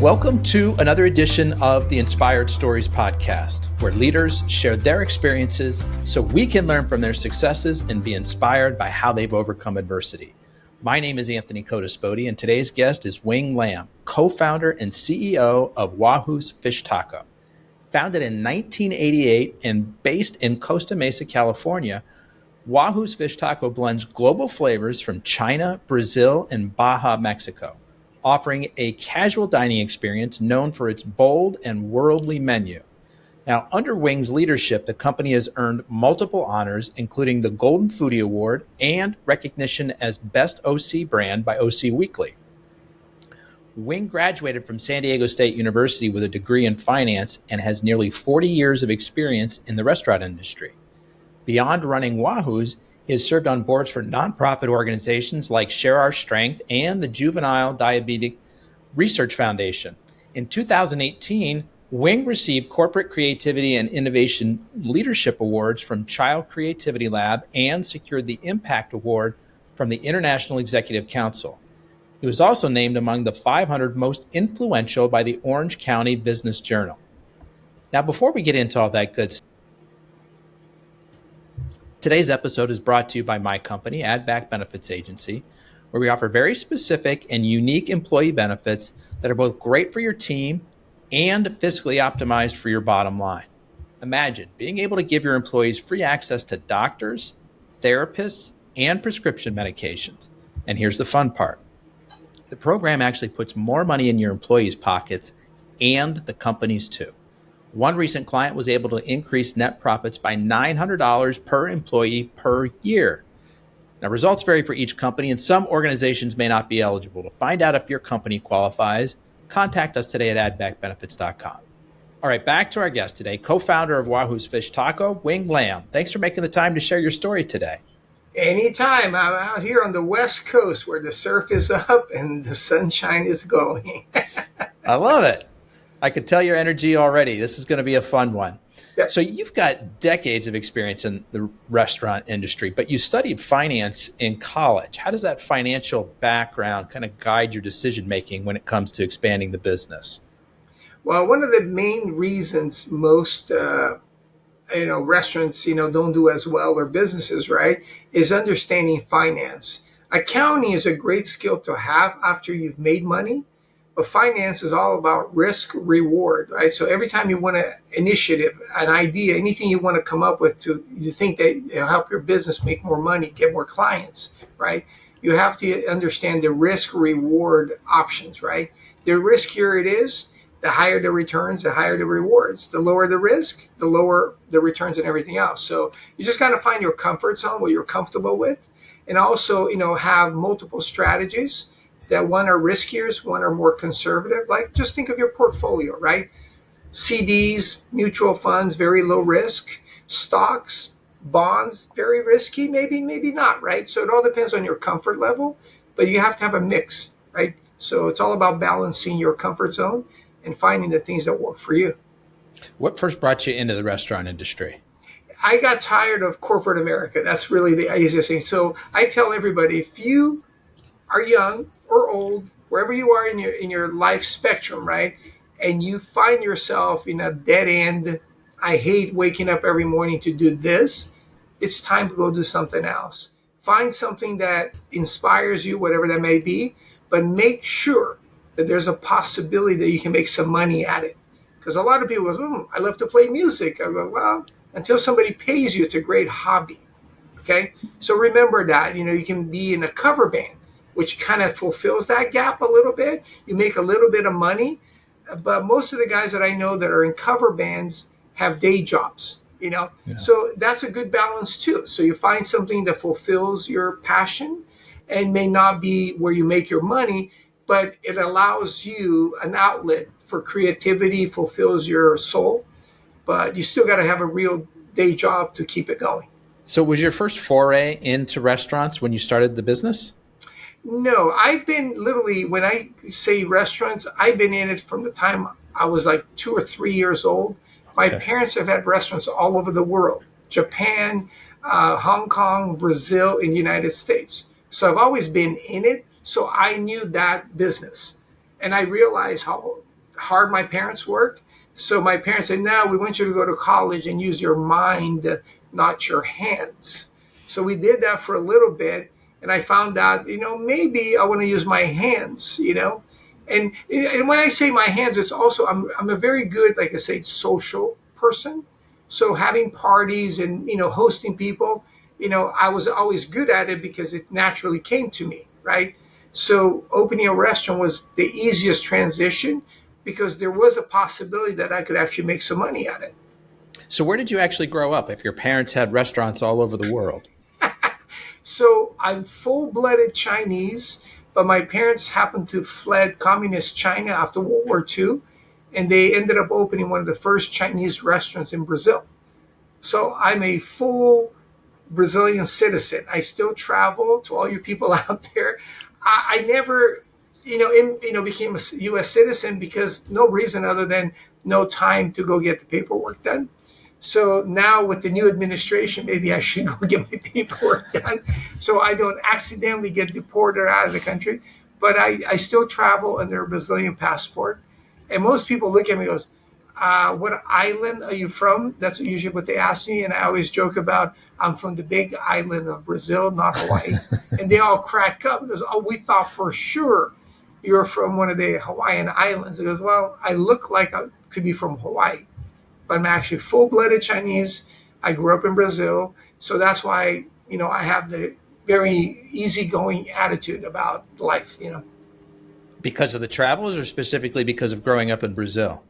Welcome to another edition of the Inspired Stories podcast, where leaders share their experiences so we can learn from their successes and be inspired by how they've overcome adversity. My name is Anthony Codispoti, and today's guest is Wing Lam, co-founder and CEO of Wahoo's Fish Taco. Founded in 1988 and based in Costa Mesa, California, Wahoo's Fish Taco blends global flavors from China, Brazil, and Baja, Mexico, offering a casual dining experience known for its bold and worldly menu. Now, under Wing's leadership, the company has earned multiple honors, including the Golden Foodie Award and recognition as Best OC Brand by OC Weekly. Wing graduated from San Diego State University with a degree in finance and has nearly 40 years of experience in the restaurant industry. Beyond running Wahoo's, he has served on boards for nonprofit organizations like Share Our Strength and the Juvenile Diabetic Research Foundation. In 2018, Wing received Corporate Creativity and Innovation Leadership Awards from Child Creativity Lab and secured the Impact Award from the International Executive Council. He was also named among the 500 most influential by the Orange County Business Journal. Now, before we get into all that good stuff, today's episode is brought to you by my company, Add Back Benefits Agency, where we offer very specific and unique employee benefits that are both great for your team and fiscally optimized for your bottom line. Imagine being able to give your employees free access to doctors, therapists, and prescription medications. And here's the fun part. The program actually puts more money in your employees' pockets and the company's too. One recent client was able to increase net profits by $900 per employee per year. Now, results vary for each company, and some organizations may not be eligible. To find out if your company qualifies, contact us today at addbackbenefits.com. All right, back to our guest today, co-founder of Wahoo's Fish Taco, Wing Lam. Thanks for making the time to share your story today. Anytime. I'm out here on the West Coast where the surf is up and the sunshine is going. I love it. I could tell your energy already. This is going to be a fun one. Yep. So you've got decades of experience in the restaurant industry, but you studied finance in college. How does that financial background kind of guide your decision-making when it comes to expanding the business? Well, one of the main reasons most restaurants don't do as well, or businesses, right, is understanding finance. Accounting is a great skill to have after you've made money. But finance is all about risk reward, right? So every time you want an initiative, an idea, anything you want to come up with you think that it'll help your business make more money, get more clients, right? You have to understand the risk reward options, right? The riskier it is, the higher the returns, the higher the rewards. The lower the risk, the lower the returns and everything else. So you just got to find your comfort zone, what you're comfortable with, and also, have multiple strategies. That one are riskier, one are more conservative. Like, just think of your portfolio, right? CDs, mutual funds, very low risk. Stocks, bonds, very risky, maybe not, right? So it all depends on your comfort level, but you have to have a mix, right? So it's all about balancing your comfort zone and finding the things that work for you. What first brought you into the restaurant industry? I got tired of corporate America. That's really the easiest thing. So I tell everybody, if you are young or old, wherever you are in your life spectrum, right? And you find yourself in a dead end, I hate waking up every morning to do this. It's time to go do something else. Find something that inspires you, whatever that may be, but make sure that there's a possibility that you can make some money at it. Because a lot of people go, I love to play music. I go, well, until somebody pays you, it's a great hobby. Okay? So remember that, you can be in a cover band, which kind of fulfills that gap a little bit. You make a little bit of money, but most of the guys that I know that are in cover bands have day jobs, Yeah. So that's a good balance too. So you find something that fulfills your passion and may not be where you make your money, but it allows you an outlet for creativity, fulfills your soul, but you still got to have a real day job to keep it going. So was your first foray into restaurants when you started the business? No, I've been literally, when I say restaurants, I've been in it from the time I was like 2 or 3 years old. My parents have had restaurants all over the world, Japan, Hong Kong, Brazil, and the United States. So I've always been in it. So I knew that business. And I realized how hard my parents worked. So my parents said, "No, we want you to go to college and use your mind, not your hands." So we did that for a little bit, and I found out, maybe I want to use my hands, and when I say my hands, it's also I'm a very good, like I say, social person. So having parties and hosting people, I was always good at it because it naturally came to me, right? So opening a restaurant was the easiest transition because there was a possibility that I could actually make some money at it. So where did you actually grow up if your parents had restaurants all over the world? So I'm full-blooded Chinese, but my parents happened to fled communist China after World War II, and they ended up opening one of the first Chinese restaurants in Brazil. So I'm a full Brazilian citizen. I still travel to all you people out there. I never, became a U.S. citizen because no reason other than no time to go get the paperwork done. So now with the new administration, maybe I should go get my paperwork done so I don't accidentally get deported out of the country. But I still travel under a Brazilian passport. And most people look at me and goes, what island are you from? That's usually what they ask me. And I always joke about, I'm from the big island of Brazil, not Hawaii. And they all crack up because, oh, we thought for sure you're from one of the Hawaiian islands. It goes, well, I look like I could be from Hawaii, but I'm actually full-blooded Chinese. I grew up in Brazil. So that's why, I have the very easygoing attitude about life. Because of the travels or specifically because of growing up in Brazil?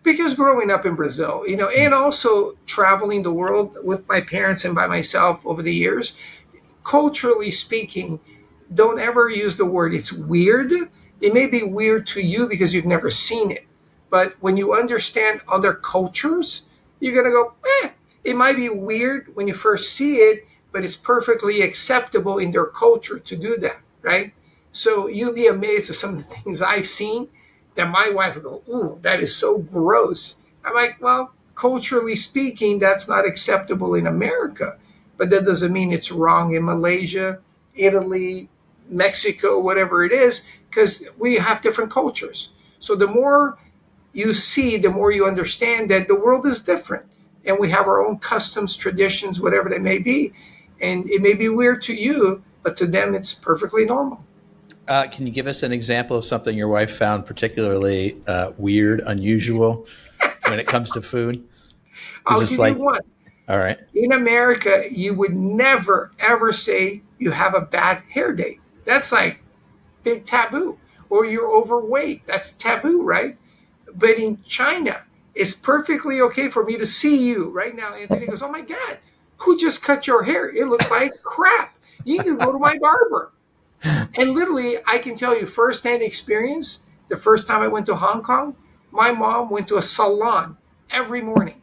Because growing up in Brazil, and also traveling the world with my parents and by myself over the years, culturally speaking, don't ever use the word it's weird. It may be weird to you because you've never seen it. But when you understand other cultures, you're going to go, it might be weird when you first see it, but it's perfectly acceptable in their culture to do that, right? So you'll be amazed at some of the things I've seen that my wife would go, ooh, that is so gross. I'm like, well, culturally speaking, that's not acceptable in America. But that doesn't mean it's wrong in Malaysia, Italy, Mexico, whatever it is, because we have different cultures. So the more you see, the more you understand that the world is different. And we have our own customs, traditions, whatever they may be. And it may be weird to you, but to them, it's perfectly normal. Can you give us an example of something your wife found particularly weird, unusual when it comes to food? Is I'll this give you like, one. all right. In America, you would never, ever say you have a bad hair day. That's like big taboo. Or you're overweight. That's taboo, right? But in China, it's perfectly okay for me to see you right now. Anthony goes, oh my God, who just cut your hair? It looks like crap. You need to go to my barber. And literally, I can tell you firsthand experience. The first time I went to Hong Kong, my mom went to a salon every morning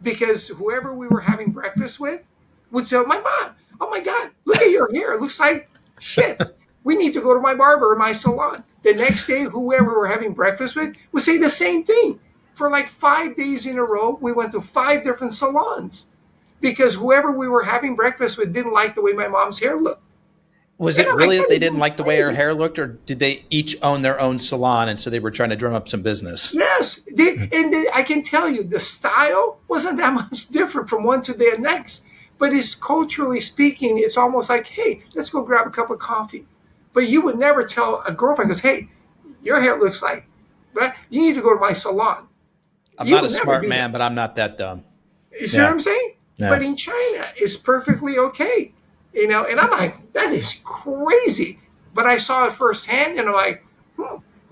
because whoever we were having breakfast with would tell my mom, oh my God, look at your hair. It looks like shit. We need to go to my barber or my salon. The next day, whoever we're having breakfast with would say the same thing. For like 5 days in a row, we went to 5 different salons because whoever we were having breakfast with didn't like the way my mom's hair looked. Was And it I'm like, really that that they is didn't like the way her insane. hair looked, or did they each own their own salon and so they were trying to drum up some business? Yes, I can tell you the style wasn't that much different from one to the next. But it's culturally speaking, it's almost like, hey, let's go grab a cup of coffee. But you would never tell a girlfriend, goes, hey, your hair looks like, right? You need to go to my salon. I'm You not a would never smart do that. man, but I'm not that dumb. You see what Yeah. I'm saying? But Yeah. in China, it's perfectly okay. And I'm like, that is crazy. But I saw it firsthand, and I'm like,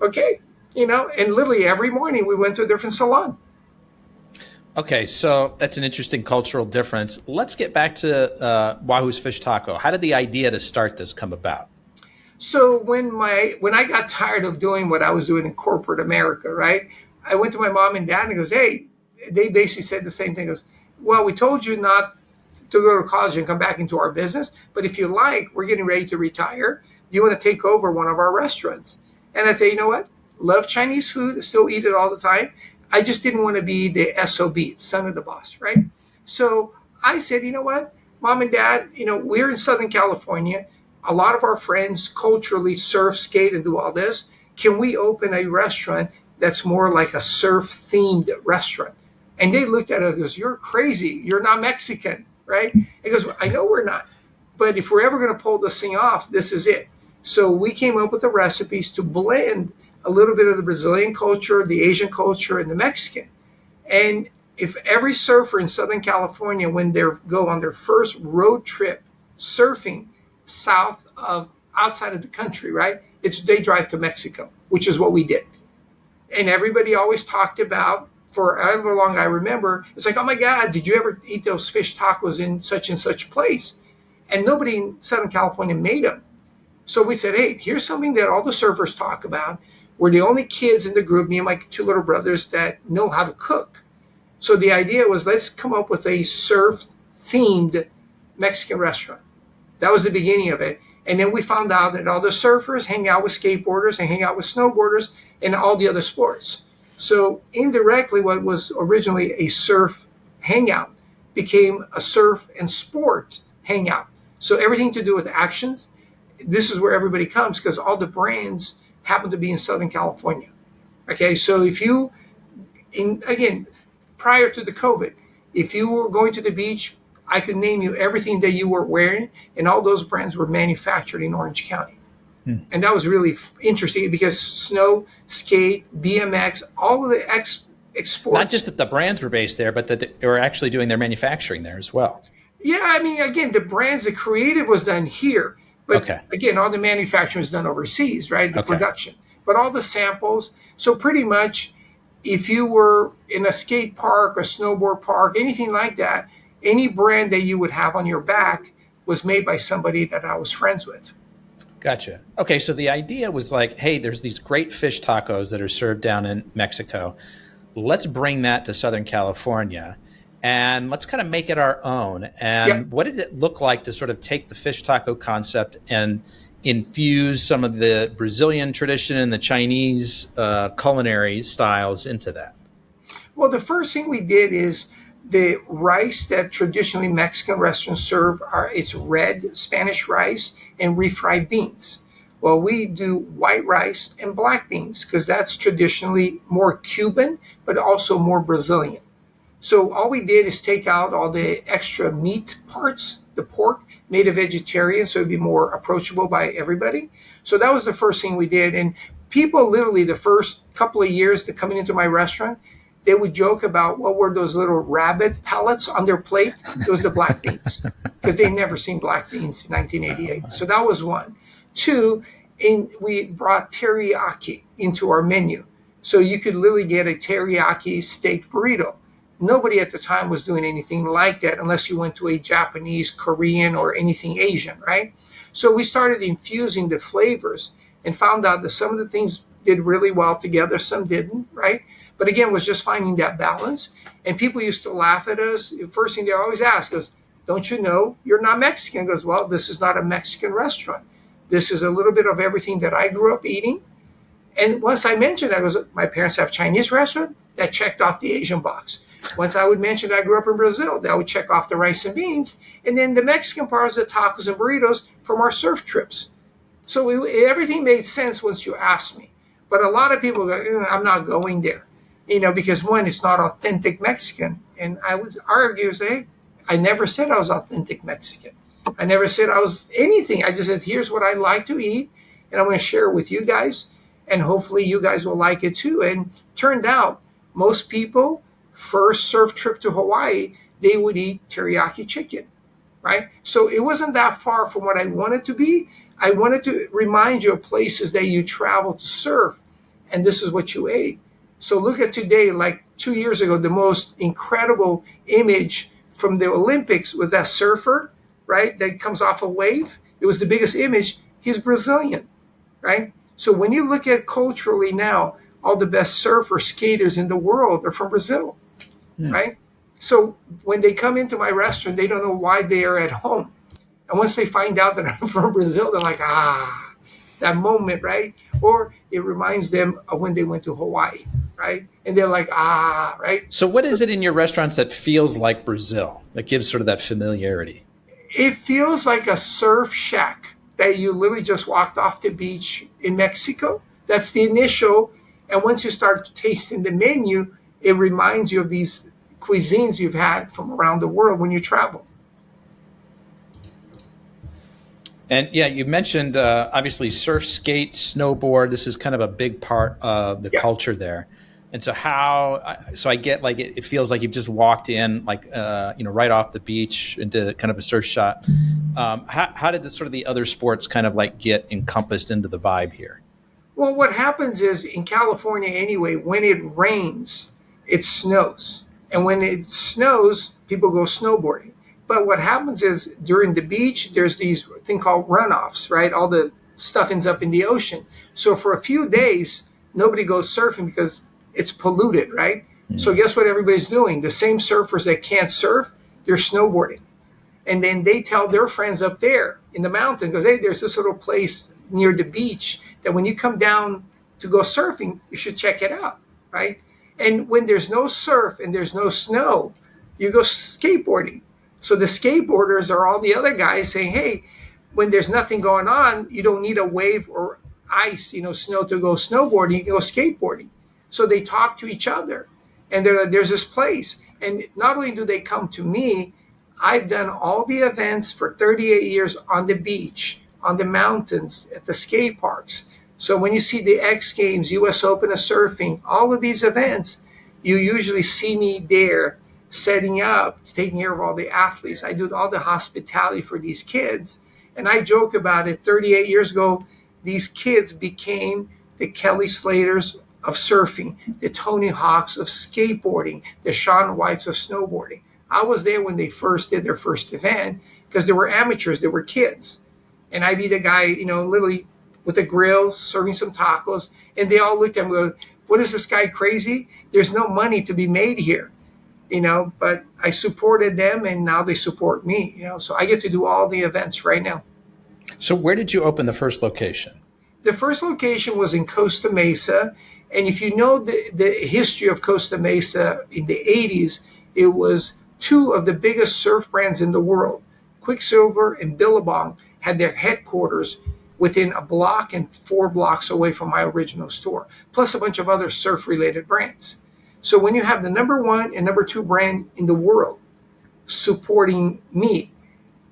okay. And literally every morning we went to a different salon. Okay, so that's an interesting cultural difference. Let's get back to Wahoo's Fish Taco. How did the idea to start this come about? So when I got tired of doing what I was doing in corporate America, right? I went to my mom and dad and goes, hey, they basically said the same thing. Goes, well, we told you not to go to college and come back into our business, but if you like, we're getting ready to retire. You want to take over one of our restaurants? And I say, you know what? Love Chinese food, still eat it all the time. I just didn't want to be the SOB, son of the boss, right? So I said, you know what, mom and dad, we're in Southern California. A lot of our friends culturally surf, skate, and do all this. Can we open a restaurant that's more like a surf themed restaurant. And they looked at us and goes, "You're crazy. You're not Mexican, right?" He goes, "I know we're not. But if we're ever going to pull this thing off, this is it." So we came up with the recipes to blend a little bit of the Brazilian culture, the Asian culture, and the Mexican. And if every surfer in Southern California, when they go on their first road trip surfing outside of the country, right? They drive to Mexico, which is what we did. And everybody always talked about, for however long I remember, it's like, "Oh my God, did you ever eat those fish tacos in such and such place?" And nobody in Southern California made them. So we said, "Hey, here's something that all the surfers talk about. We're the only kids in the group, me and my two little brothers, that know how to cook." So the idea was, let's come up with a surf-themed Mexican restaurant. That was the beginning of it. And then we found out that all the surfers hang out with skateboarders and hang out with snowboarders and all the other sports. So indirectly, what was originally a surf hangout became a surf and sport hangout. So everything to do with actions, this is where everybody comes because all the brands happen to be in Southern California. Okay, so if you, again, prior to the COVID, if you were going to the beach, I could name you everything that you were wearing, and all those brands were manufactured in Orange County. And that was really interesting because snow, skate, BMX, all of the exports. Not just that the brands were based there, but that they were actually doing their manufacturing there as well. Yeah, I mean, again, the brands, the creative was done here. But again, all the manufacturing is done overseas, right? The production. But all the samples. So pretty much, if you were in a skate park, a snowboard park, anything like that, any brand that you would have on your back was made by somebody that I was friends with. Gotcha. Okay, so the idea was like, hey, there's these great fish tacos that are served down in Mexico. Let's bring that to Southern California and let's kind of make it our own. And what did it look like to sort of take the fish taco concept and infuse some of the Brazilian tradition and the Chinese culinary styles into that? Well, the first thing we did is the rice that traditionally Mexican restaurants serve it's red Spanish rice and refried beans. Well, we do white rice and black beans because that's traditionally more Cuban, but also more Brazilian. So all we did is take out all the extra meat parts, the pork, made a vegetarian so it'd be more approachable by everybody. So that was the first thing we did. And people literally the first couple of years that coming into my restaurant, they would joke about what were those little rabbit pellets on their plate. It was the black beans because they'd never seen black beans in 1988. So that was one. Two, we brought teriyaki into our menu. So you could literally get a teriyaki steak burrito. Nobody at the time was doing anything like that unless you went to a Japanese, Korean, or anything Asian, right? So we started infusing the flavors and found out that some of the things did really well together, some didn't, right? But again, was just finding that balance. And people used to laugh at us. The first thing they always ask is, "Don't you know you're not Mexican?" I goes, "Well, this is not a Mexican restaurant. This is a little bit of everything that I grew up eating." And once I mentioned that, I goes, "My parents have Chinese restaurant," that checked off the Asian box. Once I would mention I grew up in Brazil, that would check off the rice and beans. And then the Mexican part is the tacos and burritos from our surf trips. So everything made sense once you asked me. But a lot of people go, "I'm not going there." Because one, it's not authentic Mexican. And I would argue, say, I never said I was authentic Mexican. I never said I was anything. I just said, here's what I like to eat, and I'm going to share it with you guys, and hopefully you guys will like it too. And turned out, most people, first surf trip to Hawaii, they would eat teriyaki chicken, right? So it wasn't that far from what I wanted to be. I wanted to remind you of places that you travel to surf, and this is what you ate. So look at today, like 2 years ago, the most incredible image from the Olympics was that surfer, right, that comes off a wave. It was the biggest image. He's Brazilian, right? So when you look at culturally now, all the best surfer skaters in the world are from Brazil, right? So when they come into my restaurant, they don't know why they are at home. And once they find out that I'm from Brazil, they're like, that moment, right? Or it reminds them of when they went to Hawaii, right? And they're like, right? So what is it in your restaurants that feels like Brazil, that gives sort of that familiarity? It feels like a surf shack that you literally just walked off the beach in Mexico. That's the initial, And once you start tasting the menu, it reminds you of these cuisines you've had from around the world when you travel. And yeah, you mentioned obviously surf, skate, snowboard. This is kind of a big part of the Yeah. culture there. And so so I get like it feels like you've just walked in like right off the beach into kind of a surf shop. How did the sort of the other sports kind of like get encompassed into the vibe here? Well, what happens is in California anyway, when it rains, it snows. And when it snows, people go snowboarding. But what happens is during the beach, there's these thing called runoffs, right? All the stuff ends up in the ocean. So for a few days, nobody goes surfing because it's polluted, right? So guess what everybody's doing? The same surfers that can't surf, they're snowboarding. And then they tell their friends up there in the mountain, goes, hey, there's this little place near the beach that when you come down to go surfing, you should check it out, right? And when there's no surf and there's no snow, you go skateboarding. So the skateboarders are all the other guys saying, hey, when there's nothing going on, you don't need a wave or ice, snow to go snowboarding, you can go skateboarding. So they talk to each other. And there's this place. And not only do they come to me, I've done all the events for 38 years on the beach, on the mountains, at the skate parks. So when you see the X Games, US Open of Surfing, all of these events, you usually see me there setting up, taking care of all the athletes. I do all the hospitality for these kids. And I joke about it, 38 years ago, these kids became the Kelly Slaters of surfing, the Tony Hawks of skateboarding, the Shaun Whites of snowboarding. I was there when they first did their first event because they were amateurs, they were kids. And I'd be the guy, literally with a grill, serving some tacos. And they all looked at me and go, what is this guy crazy? There's no money to be made here, but I supported them and now they support me, so I get to do all the events right now. So where did you open the first location? The first location was in Costa Mesa. And if you know the history of Costa Mesa in the 80s, it was two of the biggest surf brands in the world. Quicksilver and Billabong had their headquarters within a block and 4 blocks away from my original store, plus a bunch of other surf-related brands. So when you have the number 1 and number 2 brand in the world supporting me,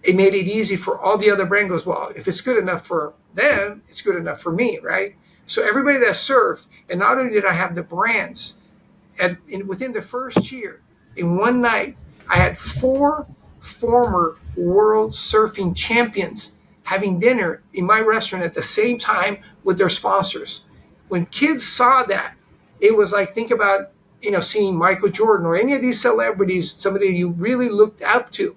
it made it easy for all the other brands. Goes, well, if it's good enough for them, it's good enough for me, right? So everybody that surfed, and not only did I have the brands, within the first year, in one night, I had 4 former world surfing champions having dinner in my restaurant at the same time with their sponsors. When kids saw that, it was like, think about, seeing Michael Jordan or any of these celebrities, somebody you really looked up to,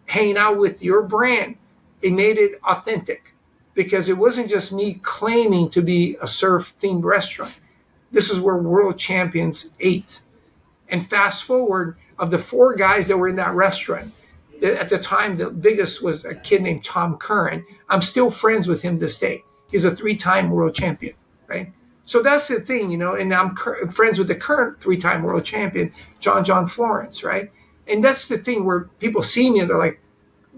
hanging out with your brand. It made it authentic because it wasn't just me claiming to be a surf-themed restaurant. This is where world champions ate. And fast forward, of the 4 guys that were in that restaurant, at the time, the biggest was a kid named Tom Curran. I'm still friends with him this day. He's a 3-time world champion, right? So that's the thing, and I'm friends with the current 3-time world champion, John Florence, right? And that's the thing where people see me and they're like,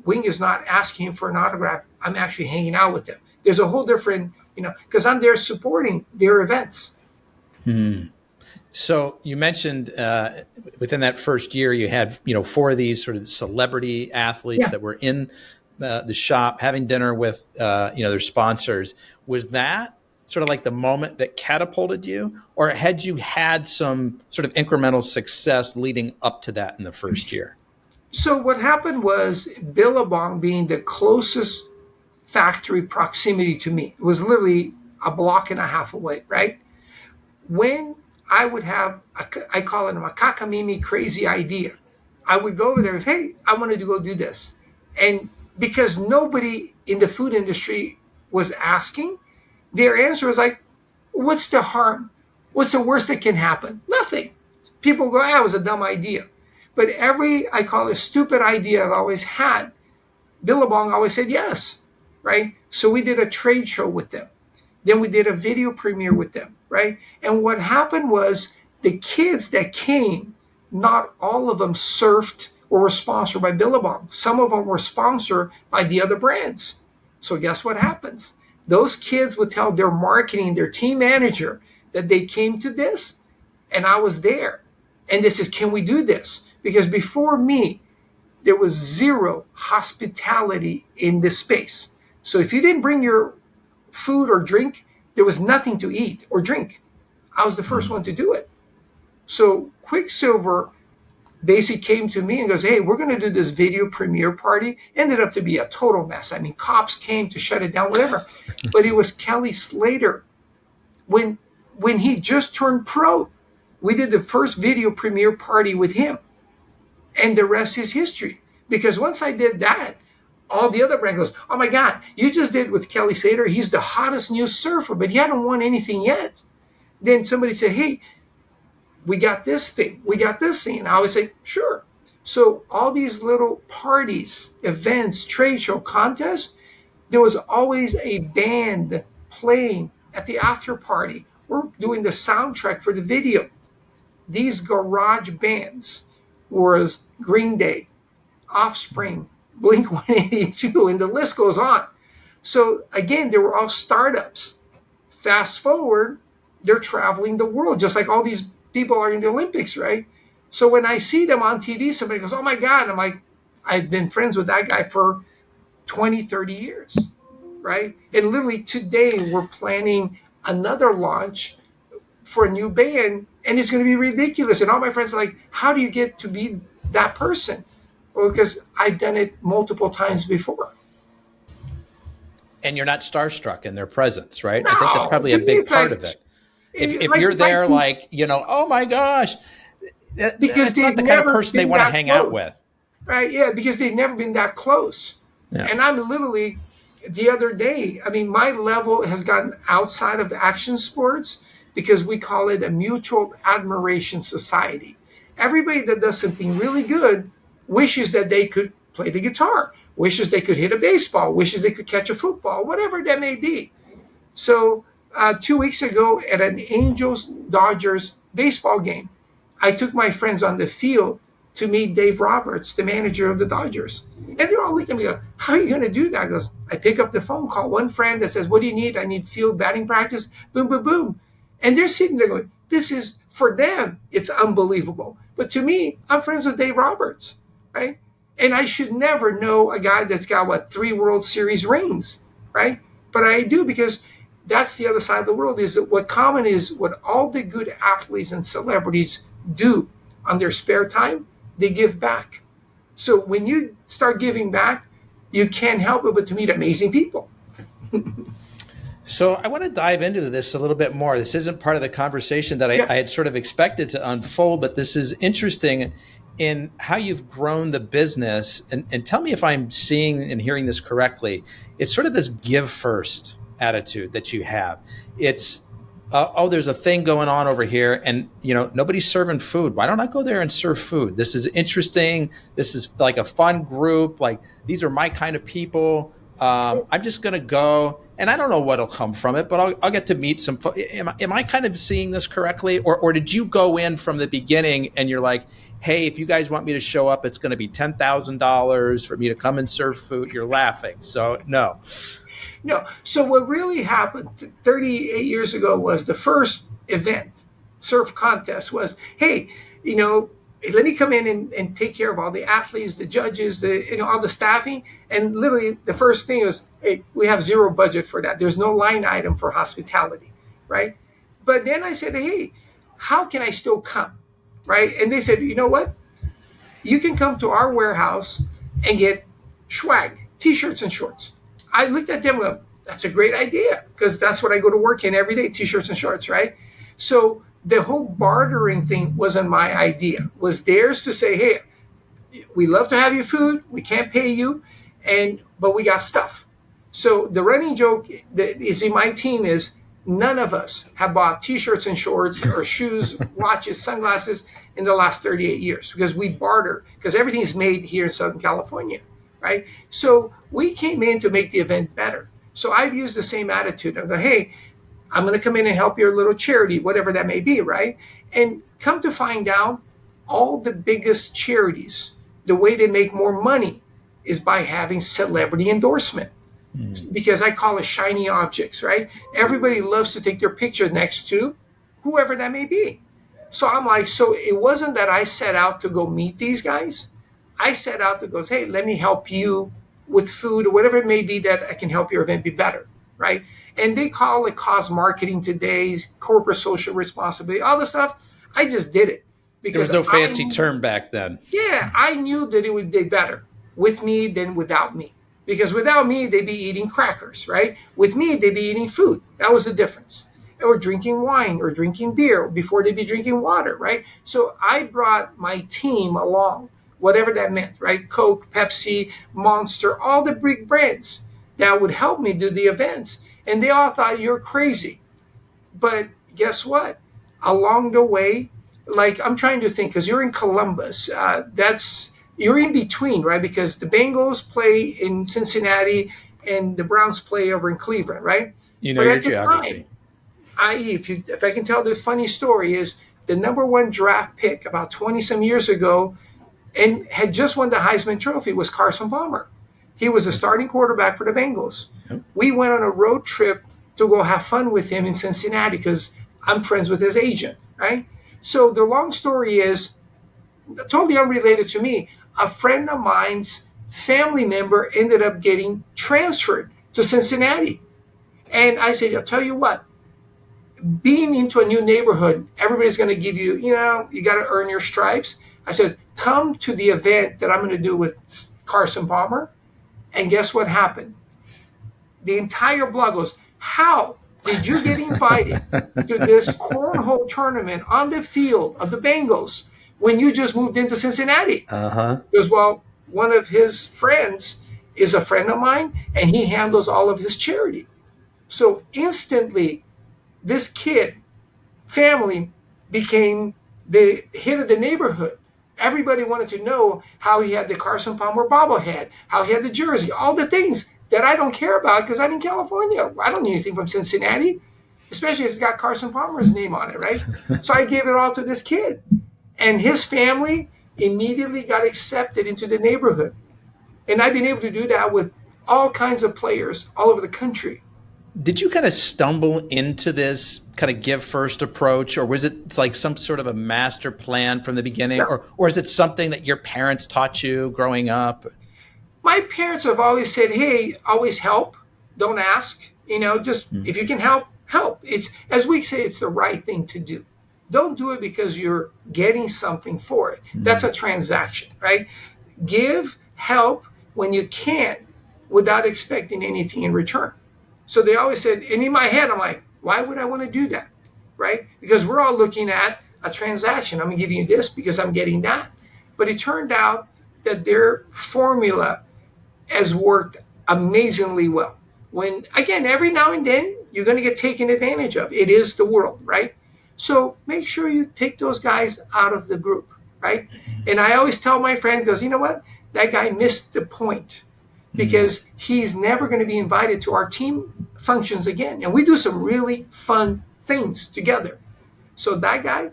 Wing is not asking him for an autograph. I'm actually hanging out with them. There's a whole different, because I'm there supporting their events. So you mentioned within that first year, you had 4 of these sort of celebrity athletes that were in the shop having dinner with their sponsors. Was that sort of like the moment that catapulted you, or had you had some sort of incremental success leading up to that in the first year? So what happened was Billabong being the closest factory proximity to me, it was literally a block and a half away, right? When I would have, I call it a cockamamie crazy idea, I would go over there and say, hey, I wanted to go do this. And because nobody in the food industry was asking, their answer was like, what's the harm? What's the worst that can happen? Nothing. People go, it was a dumb idea. But I call it stupid idea I've always had, Billabong always said yes, right? So we did a trade show with them. Then we did a video premiere with them, right? And what happened was the kids that came, not all of them surfed or were sponsored by Billabong. Some of them were sponsored by the other brands. So guess what happens? Those kids would tell their marketing, their team manager, that they came to this, and I was there. And they said, can we do this? Because before me, there was zero hospitality in this space. So if you didn't bring your food or drink, there was nothing to eat or drink. I was the first one to do it. So Quicksilver basically came to me and goes, hey, we're going to do this video premiere party. Ended up to be a total mess. I mean, cops came to shut it down, whatever. But it was Kelly Slater. When he just turned pro, we did the first video premiere party with him. And the rest is history. Because once I did that, all the other brand goes, oh my God, you just did with Kelly Slater. He's the hottest new surfer, but he hadn't won anything yet. Then somebody said, hey, we got this thing. We got this thing. And I always say, sure. So all these little parties, events, trade show, contests, there was always a band playing at the after party. We're doing the soundtrack for the video. These garage bands was Green Day, Offspring, Blink-182, and the list goes on. So again, they were all startups. Fast forward, they're traveling the world, just like all these people are in the Olympics, right? So when I see them on TV, somebody goes, oh my God. I'm like, I've been friends with that guy for 20, 30 years, right? And literally today we're planning another launch for a new band, and it's going to be ridiculous. And all my friends are like, how do you get to be that person? Well, because I've done it multiple times before. And you're not starstruck in their presence, right? No, I think that's probably a big part of it. If like, you're there, like, oh my gosh, because it's not the kind of person they want to hang out with. Right, yeah, because they've never been that close. Yeah. And I'm literally, the other day, I mean, my level has gotten outside of action sports because we call it a mutual admiration society. Everybody that does something really good wishes that they could play the guitar, wishes they could hit a baseball, wishes they could catch a football, whatever that may be. So 2 weeks ago at an Angels-Dodgers baseball game, I took my friends on the field to meet Dave Roberts, the manager of the Dodgers. And they're all looking at me, go, how are you going to do that? I goes, I pick up the phone, call one friend that says, what do you need? I need field batting practice. Boom, boom, boom. And they're sitting there going, this is, for them, it's unbelievable. But to me, I'm friends with Dave Roberts, right? And I should never know a guy that's got, 3 World Series rings, right? But I do, because that's the other side of the world, is that what common is what all the good athletes and celebrities do on their spare time, they give back. So when you start giving back, you can't help it but to meet amazing people. So I want to dive into this a little bit more. This isn't part of the conversation that I had sort of expected to unfold, but this is interesting in how you've grown the business. And tell me if I'm seeing and hearing this correctly. It's sort of this give first attitude that you have. It's, there's a thing going on over here and, nobody's serving food. Why don't I go there and serve food? This is interesting. This is like a fun group. Like, these are my kind of people. I'm just going to go, and I don't know what'll come from it, but I'll get to meet some. Am I kind of seeing this correctly? Or did you go in from the beginning and you're like, hey, if you guys want me to show up, it's going to be $10,000 for me to come and serve food? You're laughing. So no. No. So what really happened 38 years ago was the first event, surf contest, was, hey, let me come in and take care of all the athletes, the judges, all the staffing. And literally the first thing was, hey, we have zero budget for that. There's no line item for hospitality, right? But then I said, hey, how can I still come, right? And they said, you know what? You can come to our warehouse and get swag, T-shirts and shorts. I looked at them and go, that's a great idea, because that's what I go to work in every day, T-shirts and shorts, right? So the whole bartering thing wasn't my idea. It was theirs to say, hey, we love to have your food. We can't pay you, but we got stuff. So the running joke that is in my team is none of us have bought T-shirts and shorts or shoes, watches, sunglasses in the last 38 years because we barter, because everything is made here in Southern California, right? So we came in to make the event better. So I've used the same attitude of, hey, I'm going to come in and help your little charity, whatever that may be, right? And come to find out, all the biggest charities, the way they make more money is by having celebrity endorsement. Because I call it shiny objects, right? Everybody loves to take their picture next to whoever that may be. So I'm like, so it wasn't that I set out to go meet these guys. I set out to go, hey, let me help you with food or whatever it may be that I can help your event be better, right? And they call it cost marketing today, corporate social responsibility, all the stuff. I just did it There was because no fancy term back then. yeah, I knew that it would be better with me than without me. Because without me, they'd be eating crackers, right? With me, they'd be eating food. That was the difference. Or drinking wine or drinking beer before they'd be drinking water, right? So I brought my team along, whatever that meant, right? Coke, Pepsi, Monster, all the big brands that would help me do the events. And they all thought you're crazy. But guess what? Along the way, like I'm trying to think, because you're in Columbus, you're in between, right? Because the Bengals play in Cincinnati and the Browns play over in Cleveland, right? You know But your at the geography. time, i.e., if I can tell the funny story, is the number one draft pick about 20 some years ago and had just won the Heisman Trophy was Carson Palmer. He was the starting quarterback for the Bengals. Yep. We went on a road trip to go have fun with him in Cincinnati because I'm friends with his agent, right? So the long story is totally unrelated to me. A friend of mine's family member ended up getting transferred to Cincinnati. And I said, I'll tell you what, being into a new neighborhood, everybody's going to give you, you got to earn your stripes. I said, come to the event that I'm going to do with Carson Palmer. And guess what happened? The entire blog goes, how did you get invited to this cornhole tournament on the field of the Bengals when you just moved into Cincinnati? Because, well, one of his friends is a friend of mine, and he handles all of his charity. So instantly, this kid family became the hit of the neighborhood. Everybody wanted to know how he had the Carson Palmer bobblehead, how he had the jersey, all the things that I don't care about because I'm in California. I don't need anything from Cincinnati, especially if it's got Carson Palmer's name on it, right? So I gave it all to this kid. And his family immediately got accepted into the neighborhood. And I've been able to do that with all kinds of players all over the country. Did you kind of stumble into this kind of give first approach, or was it like some sort of a master plan from the beginning, or is it something that your parents taught you growing up? My parents have always said, hey, always help. Don't ask. Just if you can help, help. It's, as we say, it's the right thing to do. Don't do it because you're getting something for it. That's a transaction, right? Give help when you can without expecting anything in return. So they always said, and in my head, I'm like, why would I want to do that, right? Because we're all looking at a transaction. I'm giving you this because I'm getting that. But it turned out that their formula has worked amazingly well. When, again, every now and then, you're going to get taken advantage of. It is the world, right? So make sure you take those guys out of the group, right? And I always tell my friends, because you know what? That guy missed the point. Because he's never going to be invited to our team functions again. And we do some really fun things together. So that guy,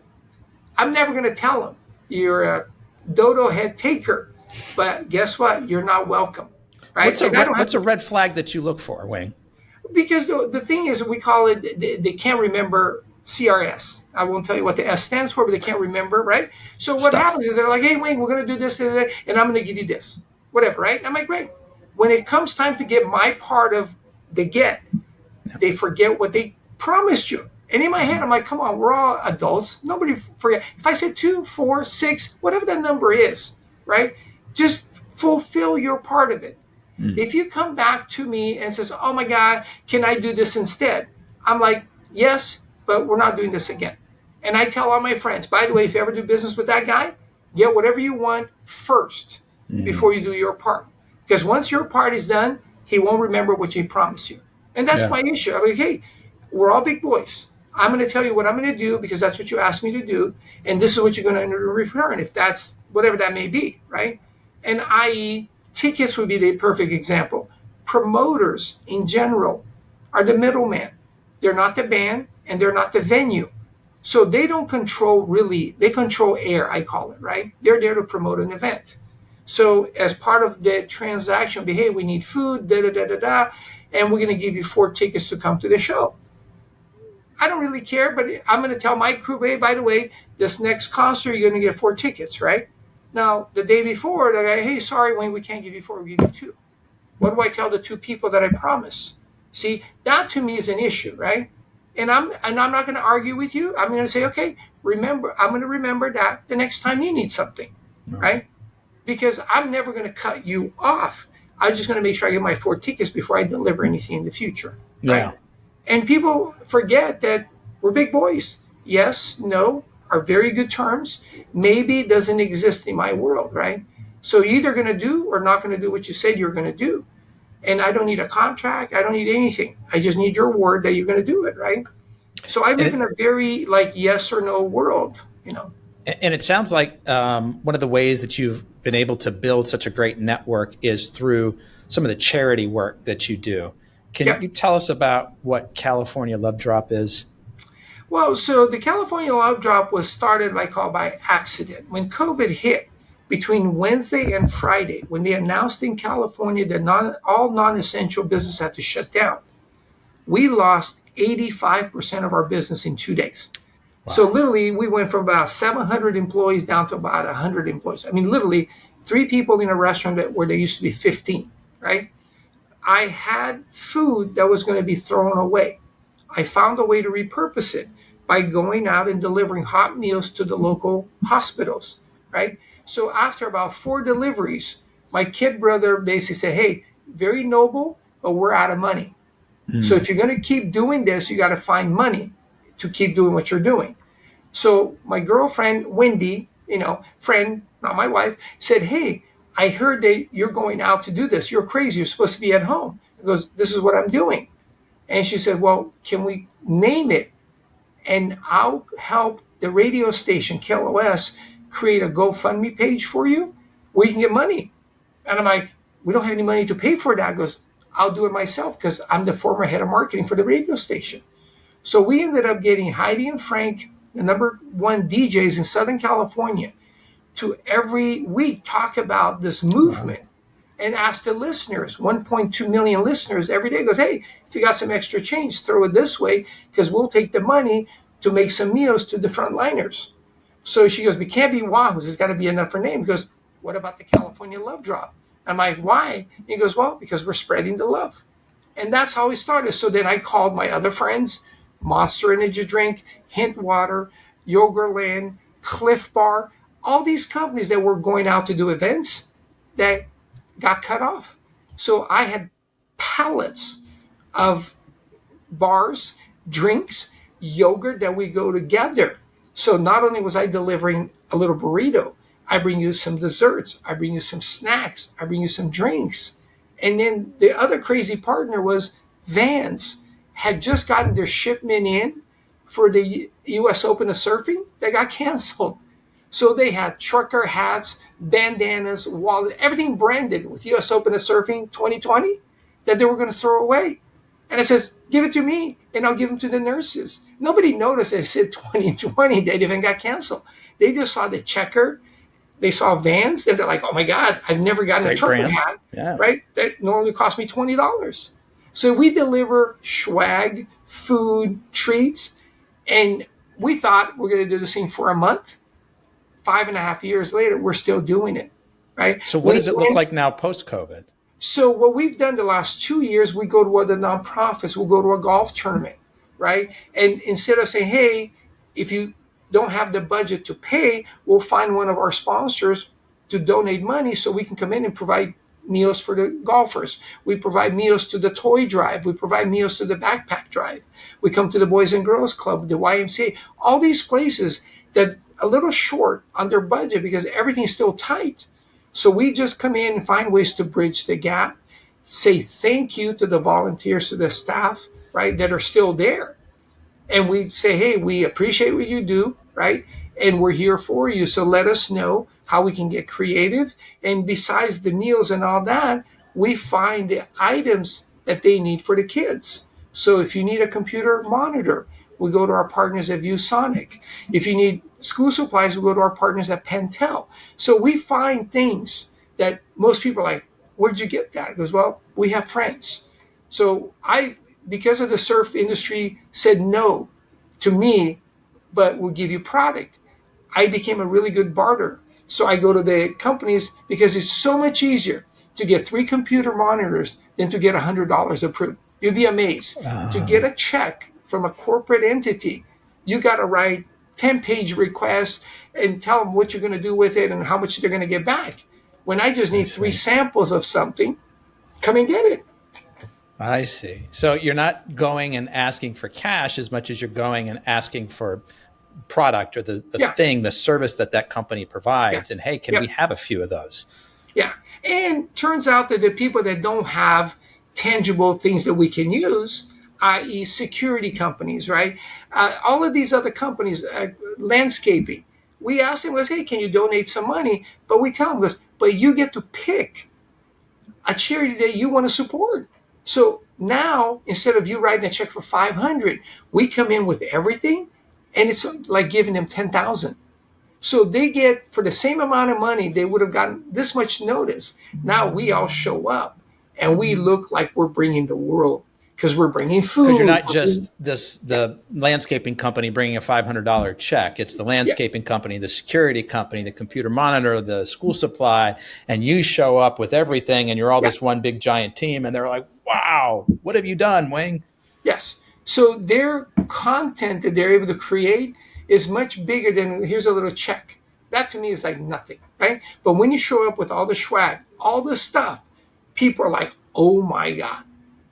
I'm never going to tell him, you're a dodo head taker. But guess what? You're not welcome. Right? What's a red flag that you look for, Wayne? Because the thing is, we call it, they can't remember CRS. I won't tell you what the S stands for, but they can't remember, right? So what happens is they're like, hey, Wayne, we're going to do this, and I'm going to give you this. Whatever, right? I'm like, great. When it comes time to get my part of the they forget what they promised you. And in my head, I'm like, come on, we're all adults. Nobody forget. If I said 2, 4, 6, whatever that number is, right? Just fulfill your part of it. If you come back to me and says, oh my God, can I do this instead? I'm like, yes, but we're not doing this again. And I tell all my friends, by the way, if you ever do business with that guy, get whatever you want first before you do your part. Because once your part is done, he won't remember what he promised you. And that's my issue. I'm like, hey, we're all big boys. I'm going to tell you what I'm going to do because that's what you asked me to do. And this is what you're going to return, if that's whatever that may be, right? And i.e., tickets would be the perfect example. Promoters in general are the middleman. They're not the band and they're not the venue. So they don't control they control air, I call it, right? They're there to promote an event. So as part of the transaction, hey, we need food, and we're going to give you 4 tickets to come to the show. I don't really care, but I'm going to tell my crew, hey, by the way, this next concert, you're going to get 4 tickets, right? Now, the day before, they're like, hey, sorry, Wayne, we can't give you 4, we give you 2. What do I tell the 2 people that I promised? See, that to me is an issue, right? And I'm not going to argue with you. I'm going to say, okay, remember, I'm going to remember that the next time you need something, right? Because I'm never going to cut you off. I'm just going to make sure I get my 4 tickets before I deliver anything in the future, right? Yeah. And people forget that we're big boys. Yes, no are very good terms. Maybe doesn't exist in my world, right? So you're either going to do or not going to do what you said you're going to do. And I don't need a contract. I don't need anything. I just need your word that you're going to do it, right? So I And live in a very like yes or no world, you know. And it sounds like one of the ways that you've been able to build such a great network is through some of the charity work that you do. Can you tell us about what California Love Drop is? Well, so the California Love Drop was started by accident. When COVID hit, between Wednesday and Friday, when they announced in California that all non-essential business had to shut down, we lost 85% of our business in 2 days. Wow. So literally, we went from about 700 employees down to about 100 employees. I mean, literally, 3 people in a restaurant where there used to be 15, right? I had food that was going to be thrown away. I found a way to repurpose it by going out and delivering hot meals to the local hospitals, right? So after about 4 deliveries, my kid brother basically said, hey, very noble, but we're out of money. So if you're going to keep doing this, you got to find money to keep doing what you're doing. So my girlfriend, Wendy, friend, not my wife, said, hey, I heard that you're going out to do this. You're crazy. You're supposed to be at home. He goes, this is what I'm doing. And she said, well, can we name it? And I'll help the radio station, KLOS, create a GoFundMe page for you where you can get money. And I'm like, we don't have any money to pay for that. He goes, I'll do it myself because I'm the former head of marketing for the radio station. So we ended up getting Heidi and Frank, the #1 DJs in Southern California, to every week talk about this movement and ask the listeners, 1.2 million listeners every day, goes, hey, if you got some extra change, throw it this way because we'll take the money to make some meals to the frontliners. So she goes, we can't be Wahoos. There's got to be enough for name. He goes, what about the California Love Drop? I'm like, why? He goes, well, because we're spreading the love. And that's how we started. So then I called my other friends, Monster Energy Drink, Hint Water, Yogurtland, Cliff Bar, all these companies that were going out to do events that got cut off. So I had pallets of bars, drinks, yogurt that we go together. So not only was I delivering a little burrito, I bring you some desserts, I bring you some snacks, I bring you some drinks. And then the other crazy partner was Vans had just gotten their shipment in for the US Open of Surfing that got canceled. So they had trucker hats, bandanas, wallet, everything branded with US Open of Surfing 2020 that they were going to throw away. And it says, give it to me and I'll give them to the nurses. Nobody noticed it said 2020, they even got canceled. They just saw the checker. They saw Vans, and they're like, oh my God, I've never gotten a trucker hat, right? That normally cost me $20. So we deliver swag, food, treats, and we thought we're going to do this thing for a month. 5.5 years later, we're still doing it, right? So what does it look like now post-COVID? So what we've done the last 2 years, we go to other nonprofits. We'll go to a golf tournament, right? And instead of saying, hey, if you don't have the budget to pay, we'll find one of our sponsors to donate money so we can come in and provide meals for the golfers. We provide meals to the toy drive. We provide meals to the backpack drive. We come to the Boys and Girls Club, the YMCA, all these places that a little short on their budget because everything's still tight. So we just come in and find ways to bridge the gap, say thank you to the volunteers, to the staff, right, that are still there. And we say, hey, we appreciate what you do, right? And we're here for you. So let us know how we can get creative. And besides the meals and all that, we find the items that they need for the kids. So if you need a computer monitor, we go to our partners at ViewSonic. If you need school supplies, we go to our partners at Pentel. So we find things that most people are like, where'd you get that? He goes, well, we have friends. So because of the surf industry said no to me, but will give you product. I became a really good barter. So I go to the companies because it's so much easier to get 3 computer monitors than to get $100 approved. You'd be amazed. To get a check from a corporate entity, you got to write 10-page requests and tell them what you're going to do with it and how much they're going to get back. When I just need 3 samples of something, come and get it. I see. So you're not going and asking for cash as much as you're going and asking for product or the thing, the service that company provides. And hey, can we have a few of those? Yeah. And turns out that the people that don't have tangible things that we can use, i.e. security companies, right? All of these other companies, landscaping, we ask them, hey, can you donate some money? But we tell them, but you get to pick a charity that you want to support. So now, instead of you writing a check for $500, we come in with everything, and it's like giving them $10,000. So they get, for the same amount of money, they would have gotten this much notice. Now we all show up, and we look like we're bringing the world because we're bringing food. Because you're not just the landscaping company bringing a $500 check. It's the landscaping company, the security company, the computer monitor, the school supply, and you show up with everything, and you're all this one big giant team, and they're like, wow, what have you done, Wing? Yes. So their content that they're able to create is much bigger than here's a little check. That to me is like nothing, right? But when you show up with all the swag, all the stuff, people are like, oh my God,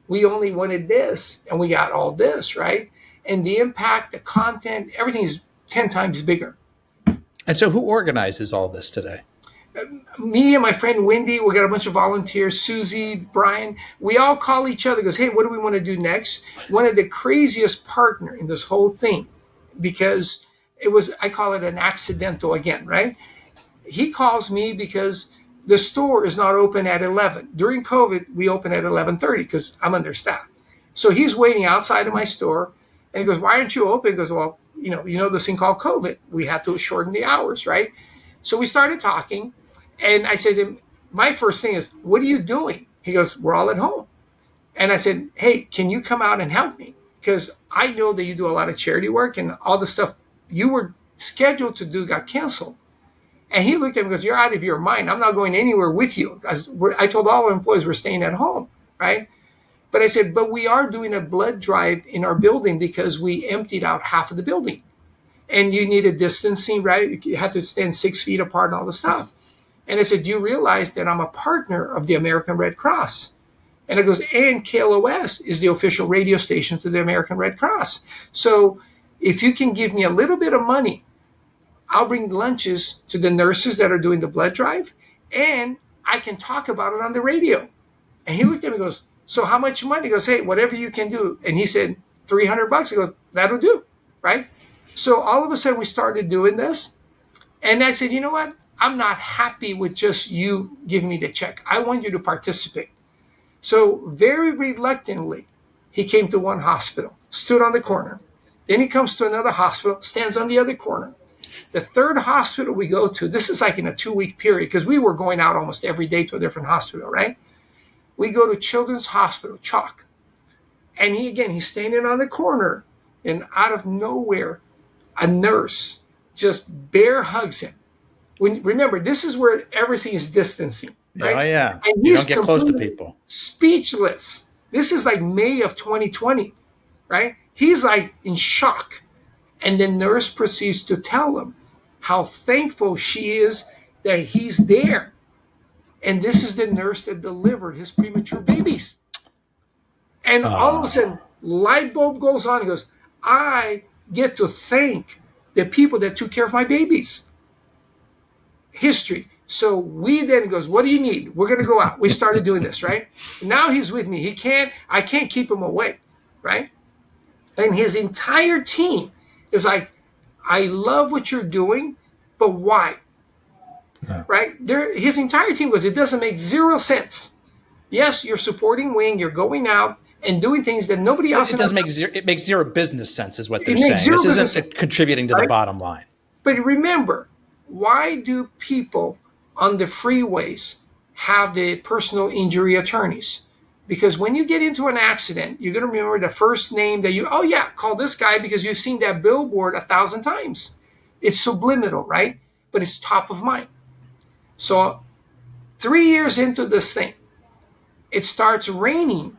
we only wanted this and we got all this, right? And the impact, the content, everything is 10 times bigger. And so who organizes all this today? Me and my friend Wendy, we got a bunch of volunteers, Susie, Brian, we all call each other, goes, hey, what do we want to do next? One of the craziest partner in this whole thing, because it was, I call it an accidental again, right? He calls me because the store is not open at 11. During COVID, we open at 11:30 because I'm understaffed. So he's waiting outside of my store, and he goes, why aren't you open? He goes, well, you know this thing called COVID. We had to shorten the hours, right? So we started talking, and I said to him, my first thing is, what are you doing? He goes, we're all at home. And I said, hey, can you come out and help me? Because I know that you do a lot of charity work, and all the stuff you were scheduled to do got canceled. And he looked at me and goes, you're out of your mind. I'm not going anywhere with you. I told all our employees we're staying at home, right? But I said, but we are doing a blood drive in our building because we emptied out half of the building. And you needed distancing, right? You had to stand 6 feet apart and all the stuff. And I said, do you realize that I'm a partner of the American Red Cross? And it goes, and KLOS is the official radio station to the American Red Cross. So if you can give me a little bit of money, I'll bring lunches to the nurses that are doing the blood drive, and I can talk about it on the radio. And he looked at me and goes, so how much money? He goes, hey, whatever you can do. And he said, $300. He goes, that'll do, right? So all of a sudden we started doing this. And I said, you know what? I'm not happy with just you giving me the check. I want you to participate. So very reluctantly, he came to one hospital, stood on the corner. Then he comes to another hospital, stands on the other corner. The third hospital we go to, this is like in a 2-week period, because we were going out almost every day to a different hospital, right? We go to Children's Hospital, Chalk. And he's standing on the corner, and out of nowhere, a nurse just bear hugs him. Remember, this is where everything is distancing, right? Oh, yeah. And you don't get close to people. Speechless. This is like May of 2020, right? He's like in shock. And the nurse proceeds to tell him how thankful she is that he's there. And this is the nurse that delivered his premature babies. And all of a sudden, light bulb goes on. He goes, I get to thank the people that took care of my babies. History. So we then goes, what do you need? We're going to go out. We started doing this, right? Now he's with me. I can't keep him away, right? And his entire team is like, I love what you're doing, but why? Yeah. Right? His entire team goes, it doesn't make 0 sense. Yes, you're supporting Wing, you're going out and doing things that nobody else. It makes zero business sense, is what they're saying. This isn't contributing to the bottom line. But remember, why do people on the freeways have the personal injury attorneys? Because when you get into an accident, you're going to remember the first name that oh yeah, call this guy because you've seen that billboard 1,000 times. It's subliminal, right? But it's top of mind. So 3 years into this thing, it starts raining.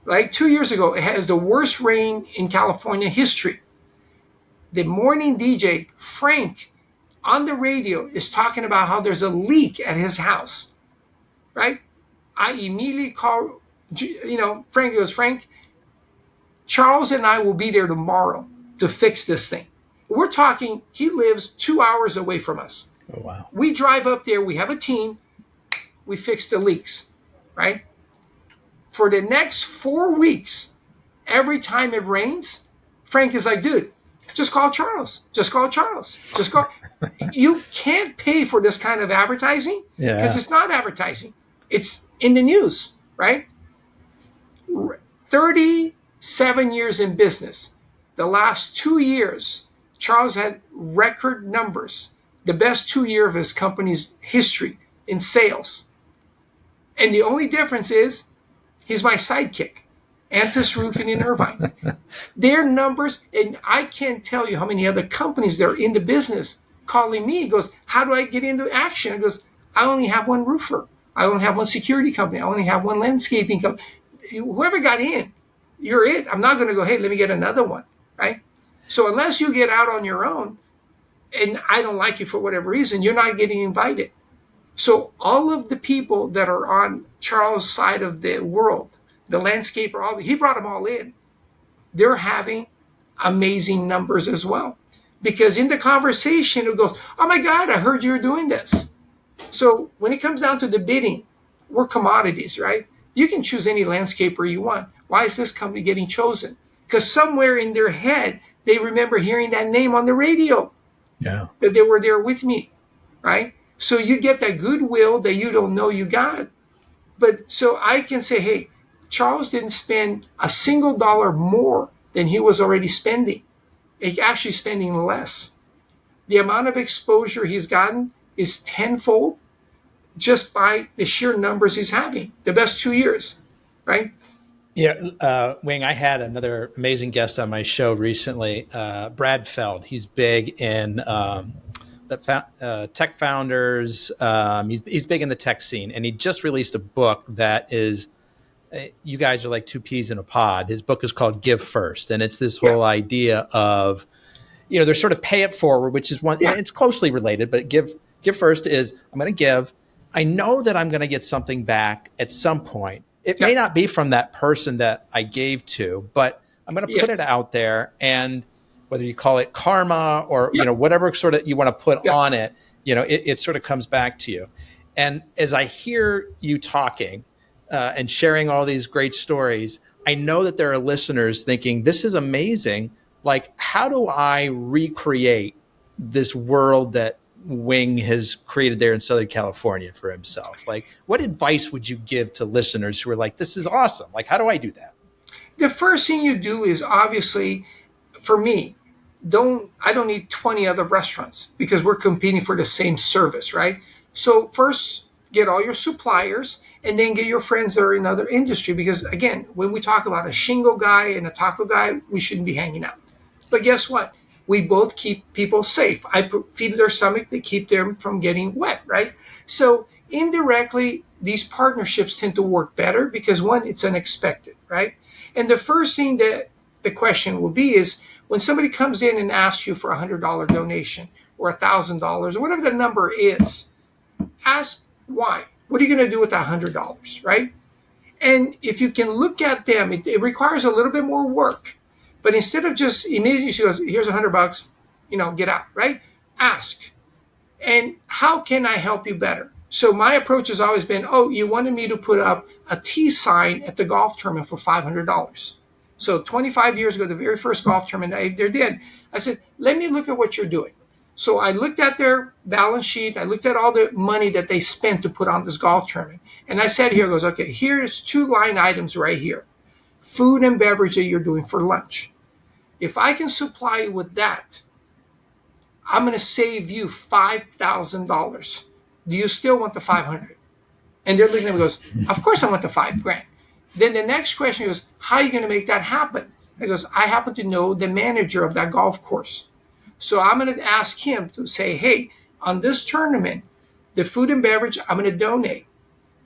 Like 2 years ago, it has the worst rain in California history. The morning DJ, Frank, on the radio is talking about how there's a leak at his house, right? I immediately call, Frank goes, Frank, Charles and I will be there tomorrow to fix this thing. We're talking, he lives 2 hours away from us. Oh, wow. We drive up there, we have a team, we fix the leaks, right? For the next 4 weeks, every time it rains, Frank is like, dude, just call Charles. Just call Charles. Just call. You can't pay for this kind of advertising because it's not advertising. It's in the news, right? 37 years in business. The last 2 years, Charles had record numbers. The best 2 years of his company's history in sales. And the only difference is he's my sidekick. Antis Roofing in Irvine. Their numbers, and I can't tell you how many other companies that are in the business calling me. He goes, how do I get into action? He goes, I only have one roofer. I only have one security company. I only have one landscaping company. Whoever got in, you're it. I'm not going to go, hey, let me get another one, right? So unless you get out on your own, and I don't like you for whatever reason, you're not getting invited. So all of the people that are on Charles' side of the world, the landscaper, he brought them all in. They're having amazing numbers as well. Because in the conversation, it goes, oh my God, I heard you were doing this. So when it comes down to the bidding, we're commodities, right? You can choose any landscaper you want. Why is this company getting chosen? Because somewhere in their head, they remember hearing that name on the radio. Yeah. That they were there with me, right? So you get that goodwill that you don't know you got. But so I can say, hey, Charles didn't spend a single dollar more than he was already spending. He's actually spending less. The amount of exposure he's gotten is tenfold just by the sheer numbers he's having. The best 2 years, right? Yeah, Wing, I had another amazing guest on my show recently, Brad Feld. He's big in tech founders. He's big in the tech scene, and he just released a book that is, you guys are like two peas in a pod. His book is called Give First, and it's this whole idea of, there's sort of pay it forward, which is one. Yeah. It's closely related, but give first is I'm going to give. I know that I'm going to get something back at some point. It may not be from that person that I gave to, but I'm going to put it out there, and whether you call it karma or whatever sort of you want to put on it, it sort of comes back to you. And as I hear you talking and sharing all these great stories, I know that there are listeners thinking, this is amazing. Like, how do I recreate this world that Wing has created there in Southern California for himself? Like, what advice would you give to listeners who are like, this is awesome? Like, how do I do that? The first thing you do is, obviously, for me, I don't need 20 other restaurants because we're competing for the same service, right? So first, get all your suppliers and then get your friends that are in other industry. Because again, when we talk about a shingle guy and a taco guy, we shouldn't be hanging out. But guess what? We both keep people safe. I feed their stomach, they keep them from getting wet, right? So indirectly, these partnerships tend to work better because one, it's unexpected, right? And the first thing that the question will be is when somebody comes in and asks you for $100 donation or $1,000 or whatever the number is, ask why. What are you going to do with that $100, right? And if you can look at them, it requires a little bit more work. But instead of just immediately, she goes, here's $100, get out, right? Ask. And how can I help you better? So my approach has always been, you wanted me to put up a T sign at the golf tournament for $500. So 25 years ago, the very first golf tournament I ever did, I said, let me look at what you're doing. So I looked at their balance sheet. I looked at all the money that they spent to put on this golf tournament. And I said, okay, here's 2 line items right here. Food and beverage that you're doing for lunch. If I can supply you with that, I'm going to save you $5,000. Do you still want the $500? And they're looking at me and goes, of course I want the $5,000. Then the next question is, how are you going to make that happen? He goes, I happen to know the manager of that golf course. So I'm going to ask him to say, hey, on this tournament, the food and beverage, I'm going to donate.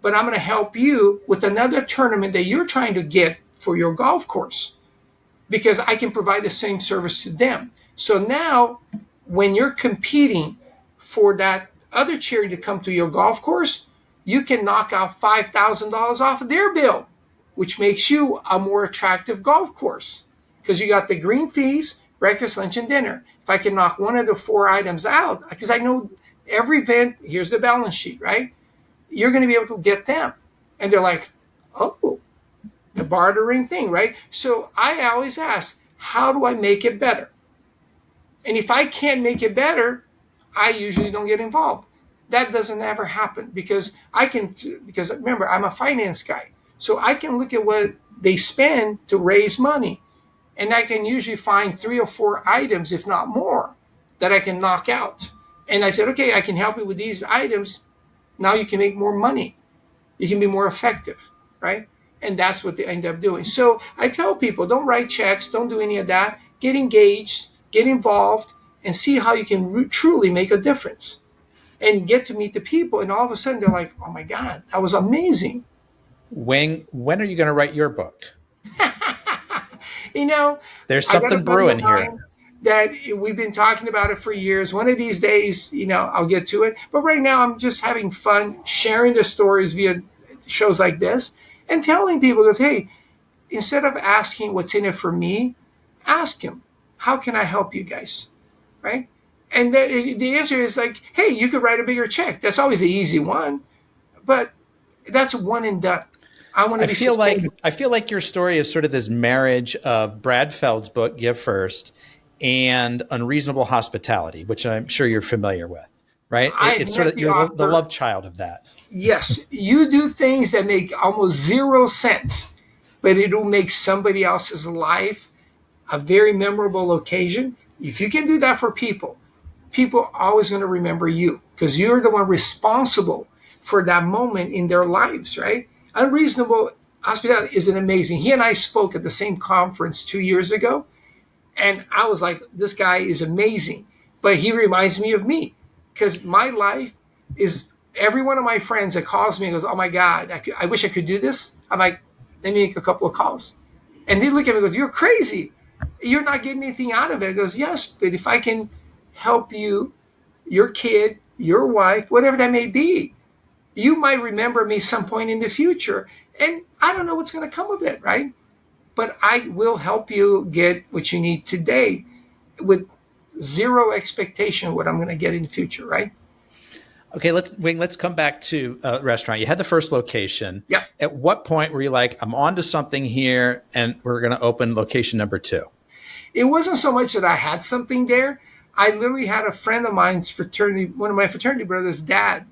But I'm going to help you with another tournament that you're trying to get for your golf course because I can provide the same service to them. So now when you're competing for that other charity to come to your golf course, you can knock out $5,000 off of their bill, which makes you a more attractive golf course because you got the green fees, breakfast, lunch, and dinner. If I can knock one of the 4 items out, because I know every event, here's the balance sheet, right? You're going to be able to get them. And they're like, oh, the bartering thing, right? So I always ask, how do I make it better? And if I can't make it better, I usually don't get involved. That doesn't ever happen because because remember, I'm a finance guy. So I can look at what they spend to raise money. And I can usually find 3 or 4 items, if not more, that I can knock out. And I said, okay, I can help you with these items. Now you can make more money. You can be more effective, right? And that's what they end up doing. So I tell people, don't write checks, don't do any of that. Get engaged, get involved, and see how you can truly make a difference. And get to meet the people, and all of a sudden they're like, oh my God, that was amazing. When are you going to write your book? You know, There's I got a something buddy of brewing mine here. that we've been talking about it for years. One of these days, I'll get to it. But right now, I'm just having fun sharing the stories via shows like this and telling people, goes, hey, instead of asking what's in it for me, ask him, how can I help you guys, right? And the answer is like, hey, you could write a bigger check. That's always the easy one, but that's one and done. I want to be sustainable. I feel like your story is sort of this marriage of Brad Feld's book, Give First, and Unreasonable Hospitality, which I'm sure you're familiar with, right? I It's sort met of the you're the author. love child of that. Yes, you do things that make almost zero sense, but it'll make somebody else's life a very memorable occasion. If you can do that for people, people are always going to remember you because you're the one responsible for that moment in their lives, right? Unreasonable Hospitality is an amazing. He and I spoke at the same conference 2 years ago, and I was like, this guy is amazing. But he reminds me of me because my life is every one of my friends that calls me and goes, oh my God, I wish I could do this. I'm like, let me make a couple of calls. And they look at me and goes, you're crazy. You're not getting anything out of it. I goes, yes, but if I can help you, your kid, your wife, whatever that may be, you might remember me some point in the future. And I don't know what's going to come of it, right? But I will help you get what you need today with zero expectation of what I'm going to get in the future, right? Okay, let's come back to restaurant. You had the first location. Yep. At what point were you like, I'm onto something here, and we're going to open location number 2? It wasn't so much that I had something there. I literally had a friend of mine's fraternity, one of my fraternity brothers' dad,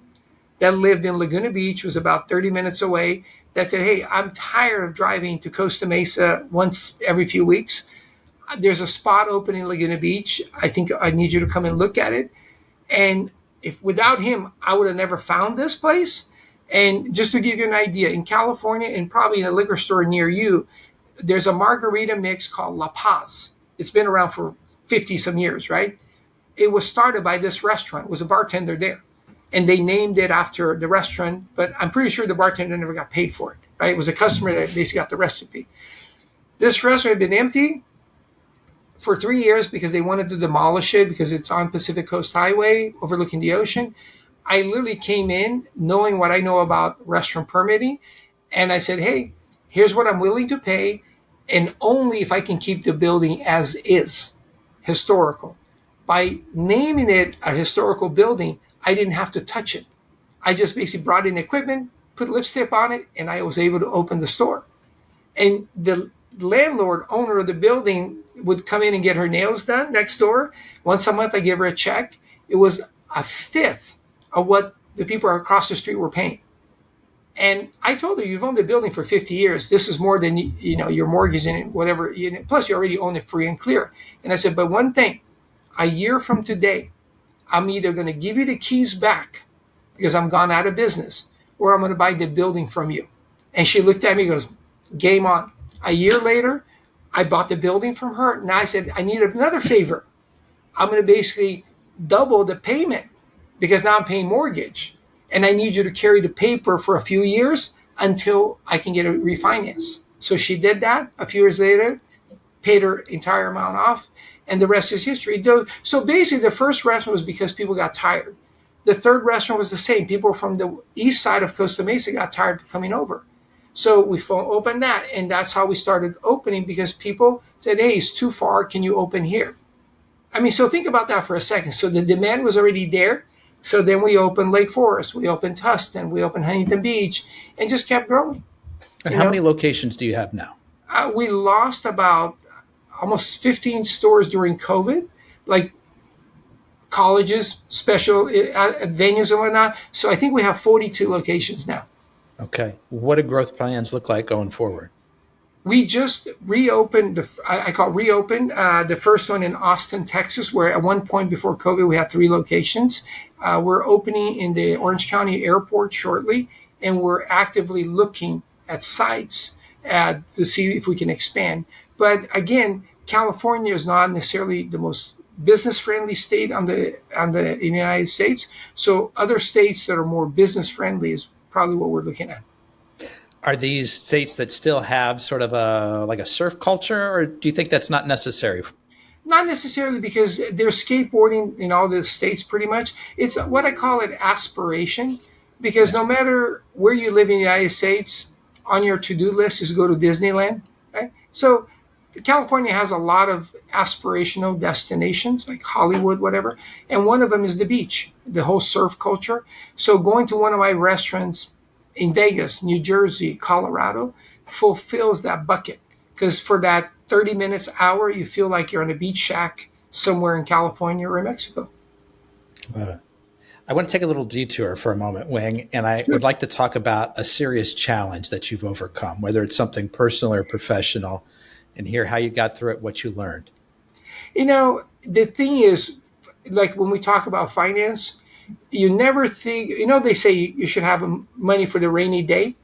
that lived in Laguna Beach, was about 30 minutes away, that said, hey, I'm tired of driving to Costa Mesa once every few weeks. There's a spot open in Laguna Beach. I think I need you to come and look at it. And if without him, I would have never found this place. And just to give you an idea, in California and probably in a liquor store near you, there's a margarita mix called La Paz. It's been around for 50 some years, right? It was started by this restaurant. It was a bartender there. And they named it after the restaurant, but I'm pretty sure the bartender never got paid for it, right? It was a customer that basically got the recipe. This restaurant had been empty for 3 years because they wanted to demolish it because it's on Pacific Coast Highway overlooking the ocean. I literally came in knowing what I know about restaurant permitting. And I said, hey, here's what I'm willing to pay. And only if I can keep the building as is, historical. By naming it a historical building, I didn't have to touch it. I just basically brought in equipment, put lipstick on it, and I was able to open the store. And the landlord, owner of the building, would come in and get her nails done next door. Once a month, I give her a check. It was a fifth of what the people across the street were paying. And I told her, you've owned the building for 50 years. This is more than your mortgage in it, whatever. Plus, you already own it free and clear. And I said, but one thing, a year from today, I'm either going to give you the keys back because I'm gone out of business, or I'm going to buy the building from you. And she looked at me and goes, Game on. A year later, I bought the building from her. Now I said, I need another favor. I'm going to basically double the payment because now I'm paying mortgage. And I need you to carry the paper for a few years until I can get a refinance. So she did that. A few years later, paid her entire amount off, and the rest is history. So basically, the first restaurant was because people got tired. The third restaurant was the same. People from the east side of Costa Mesa got tired of coming over. So we opened that, and that's how we started opening because people said, hey, it's too far. Can you open here? I mean, so think about that for a second. So the demand was already there. So then we opened Lake Forest, we opened Tustin, we opened Huntington Beach, and just kept growing. And how many locations do you have now? We lost about almost 15 stores during COVID, like colleges, special venues and whatnot. So I think we have 42 locations now. Okay. What do growth plans look like going forward? We just reopened, I call reopened, the first one in Austin, Texas, where at one point before COVID, we had 3 locations. We're opening in the Orange County Airport shortly, and we're actively looking at sites to see if we can expand. But again, California is not necessarily the most business-friendly state on the in the United States. So other states that are more business-friendly is probably what we're looking at. Are these states that still have sort of a surf culture, or do you think that's not necessary? Not necessarily, because there's skateboarding in all the states pretty much. It's what I call it aspiration, because no matter where you live in the United States, on your to-do list is go to Disneyland, right? So California has a lot of aspirational destinations like Hollywood, whatever, and one of them is the beach, the whole surf culture. So going to one of my restaurants in Vegas, New Jersey, Colorado, fulfills that bucket. Because for that 30 minutes, hour, you feel like you're in a beach shack somewhere in California or Mexico. I want to take a little detour for a moment, Wing, and I would like to talk about a serious challenge that you've overcome, whether it's something personal or professional, and hear how you got through it, what you learned. You know, the thing is, like when we talk about finance, you never think, they say you should have money for the rainy day.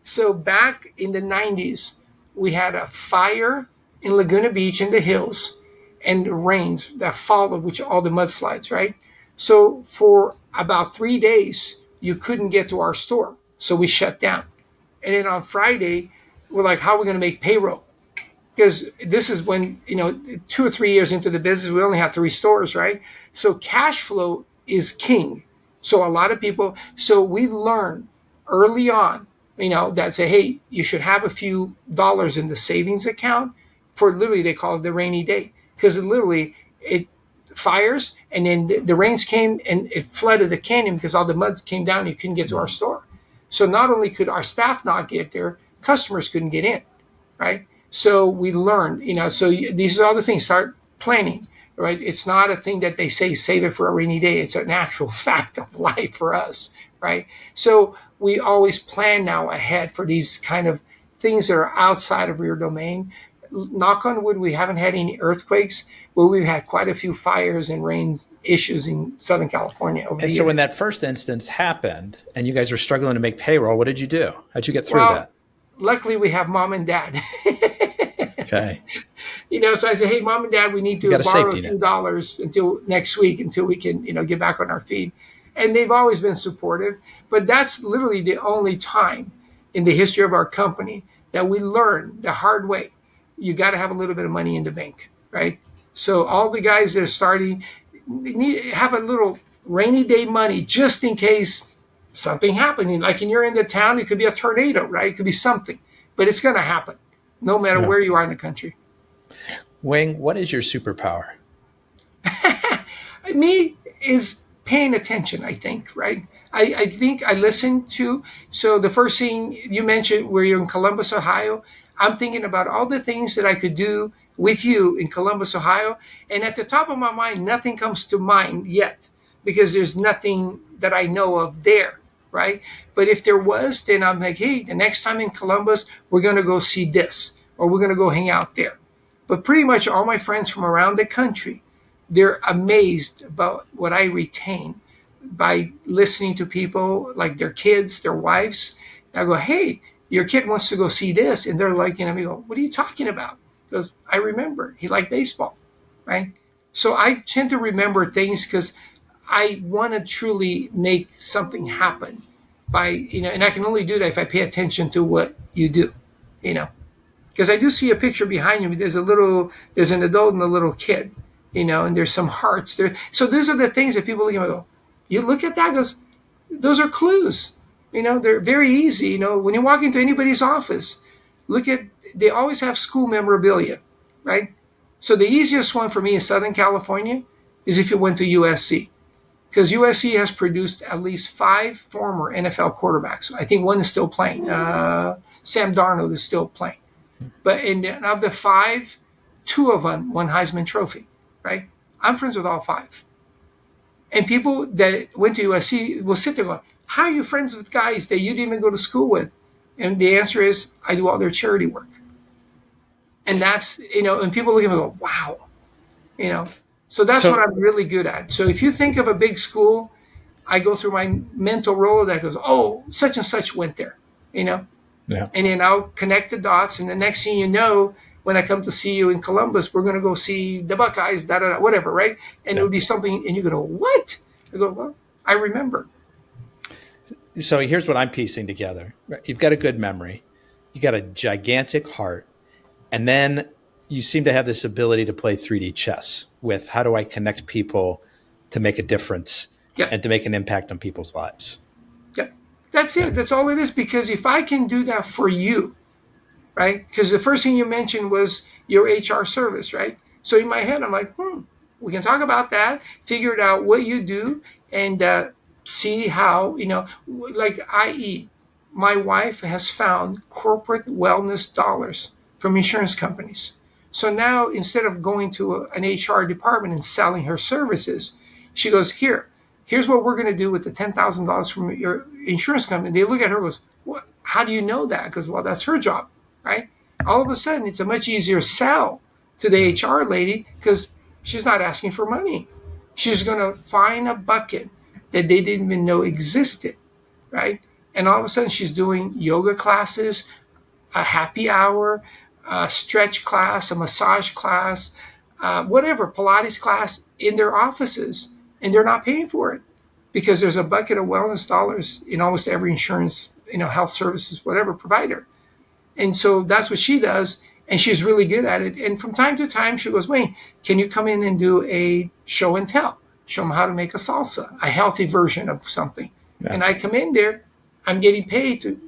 So back in the 90s, we had a fire in Laguna Beach in the hills and the rains that followed, which all the mudslides, right? So for about 3 days, you couldn't get to our store. So we shut down. And then on Friday, we're like, how are we going to make payroll? Because this is when, 2 or 3 years into the business, we only had 3 stores, right? So cash flow is king. So a lot of people, so we learned early on, that say, hey, you should have a few dollars in the savings account for literally, they call it the rainy day. Because it fires, and then the rains came and it flooded the canyon because all the muds came down and you couldn't get to our store. So not only could our staff not get there, customers couldn't get in, right? So we learned, so these are all the things. Start planning, right? It's not a thing that they say, save it for a rainy day. It's an actual fact of life for us, right? So we always plan now ahead for these kind of things that are outside of your domain. Knock on wood, we haven't had any earthquakes, but we've had quite a few fires and rain issues in Southern California over the years. So when that first instance happened and you guys were struggling to make payroll, what did you do? How'd you get through that? Luckily, we have mom and dad. Okay. So I said, hey, mom and dad, we need to borrow a few dollars until next week until we can, get back on our feet. And they've always been supportive. But that's literally the only time in the history of our company that we learned the hard way. You got to have a little bit of money in the bank, right? So all the guys that are starting have a little rainy day money just in case something happening. Like when you're in the town, it could be a tornado, right? It could be something, but it's going to happen no matter where you are in the country. Wing, what is your superpower? Me is paying attention, I think, right? I think I listen to, so the first thing you mentioned where you're in Columbus, Ohio, I'm thinking about all the things that I could do with you in Columbus, Ohio. And at the top of my mind, nothing comes to mind yet because there's nothing that I know of there, right? But if there was, then I'm like, hey, the next time in Columbus, we're going to go see this or we're going to go hang out there. But pretty much all my friends from around the country, they're amazed about what I retain by listening to people like their kids, their wives. I go, hey, your kid wants to go see this. And they're like, we go, what are you talking about? He goes, I remember. He liked baseball, right? So I tend to remember things because I want to truly make something happen by, and I can only do that if I pay attention to what you do, you know. Because I do see a picture behind you. There's an adult and a little kid, and there's some hearts there. So those are the things that people look at and go, you look at that, goes, those are clues. They're very easy. When you walk into anybody's office, they always have school memorabilia, right? So the easiest one for me in Southern California is if you went to USC. Because USC has produced at least 5 former NFL quarterbacks. I think one is still playing. Sam Darnold is still playing. But of the 5, 2 of them won Heisman Trophy, right? I'm friends with all 5. And people that went to USC will sit there going, how are you friends with guys that you didn't even go to school with? And the answer is, I do all their charity work. And that's, and people look at me and go, wow, So that's what I'm really good at. So if you think of a big school, I go through my mental roll that goes, oh, such and such went there, Yeah. And then I'll connect the dots. And the next thing you know, when I come to see you in Columbus, we're going to go see the Buckeyes, whatever, right? And it'll be something, and you go, what? I go, well, I remember. So here's what I'm piecing together. You've got a good memory. You got a gigantic heart. And then you seem to have this ability to play 3D chess with how do I connect people to make a difference and to make an impact on people's lives. Yeah, that's it. That's all it is. Because if I can do that for you, right? Because the first thing you mentioned was your HR service, right? So in my head, I'm like, we can talk about that, figure it out what you do, and see how, like i.e., my wife has found corporate wellness dollars from insurance companies. So now instead of going to an HR department and selling her services, she goes, here's what we're going to do with the $10,000 from your insurance company. They look at her and goes, what? How do you know that? Because, well, that's her job, right? All of a sudden, it's a much easier sell to the HR lady because she's not asking for money. She's going to find a bucket that they didn't even know existed, right? And all of a sudden, she's doing yoga classes, a happy hour, a stretch class, a massage class, whatever, Pilates class in their offices, and they're not paying for it because there's a bucket of wellness dollars in almost every insurance, health services, whatever provider. And so that's what she does, and she's really good at it. And from time to time, she goes, Wayne, can you come in and do a show and tell? Show them how to make a salsa, a healthy version of something. Yeah. And I come in there, I'm getting paid to,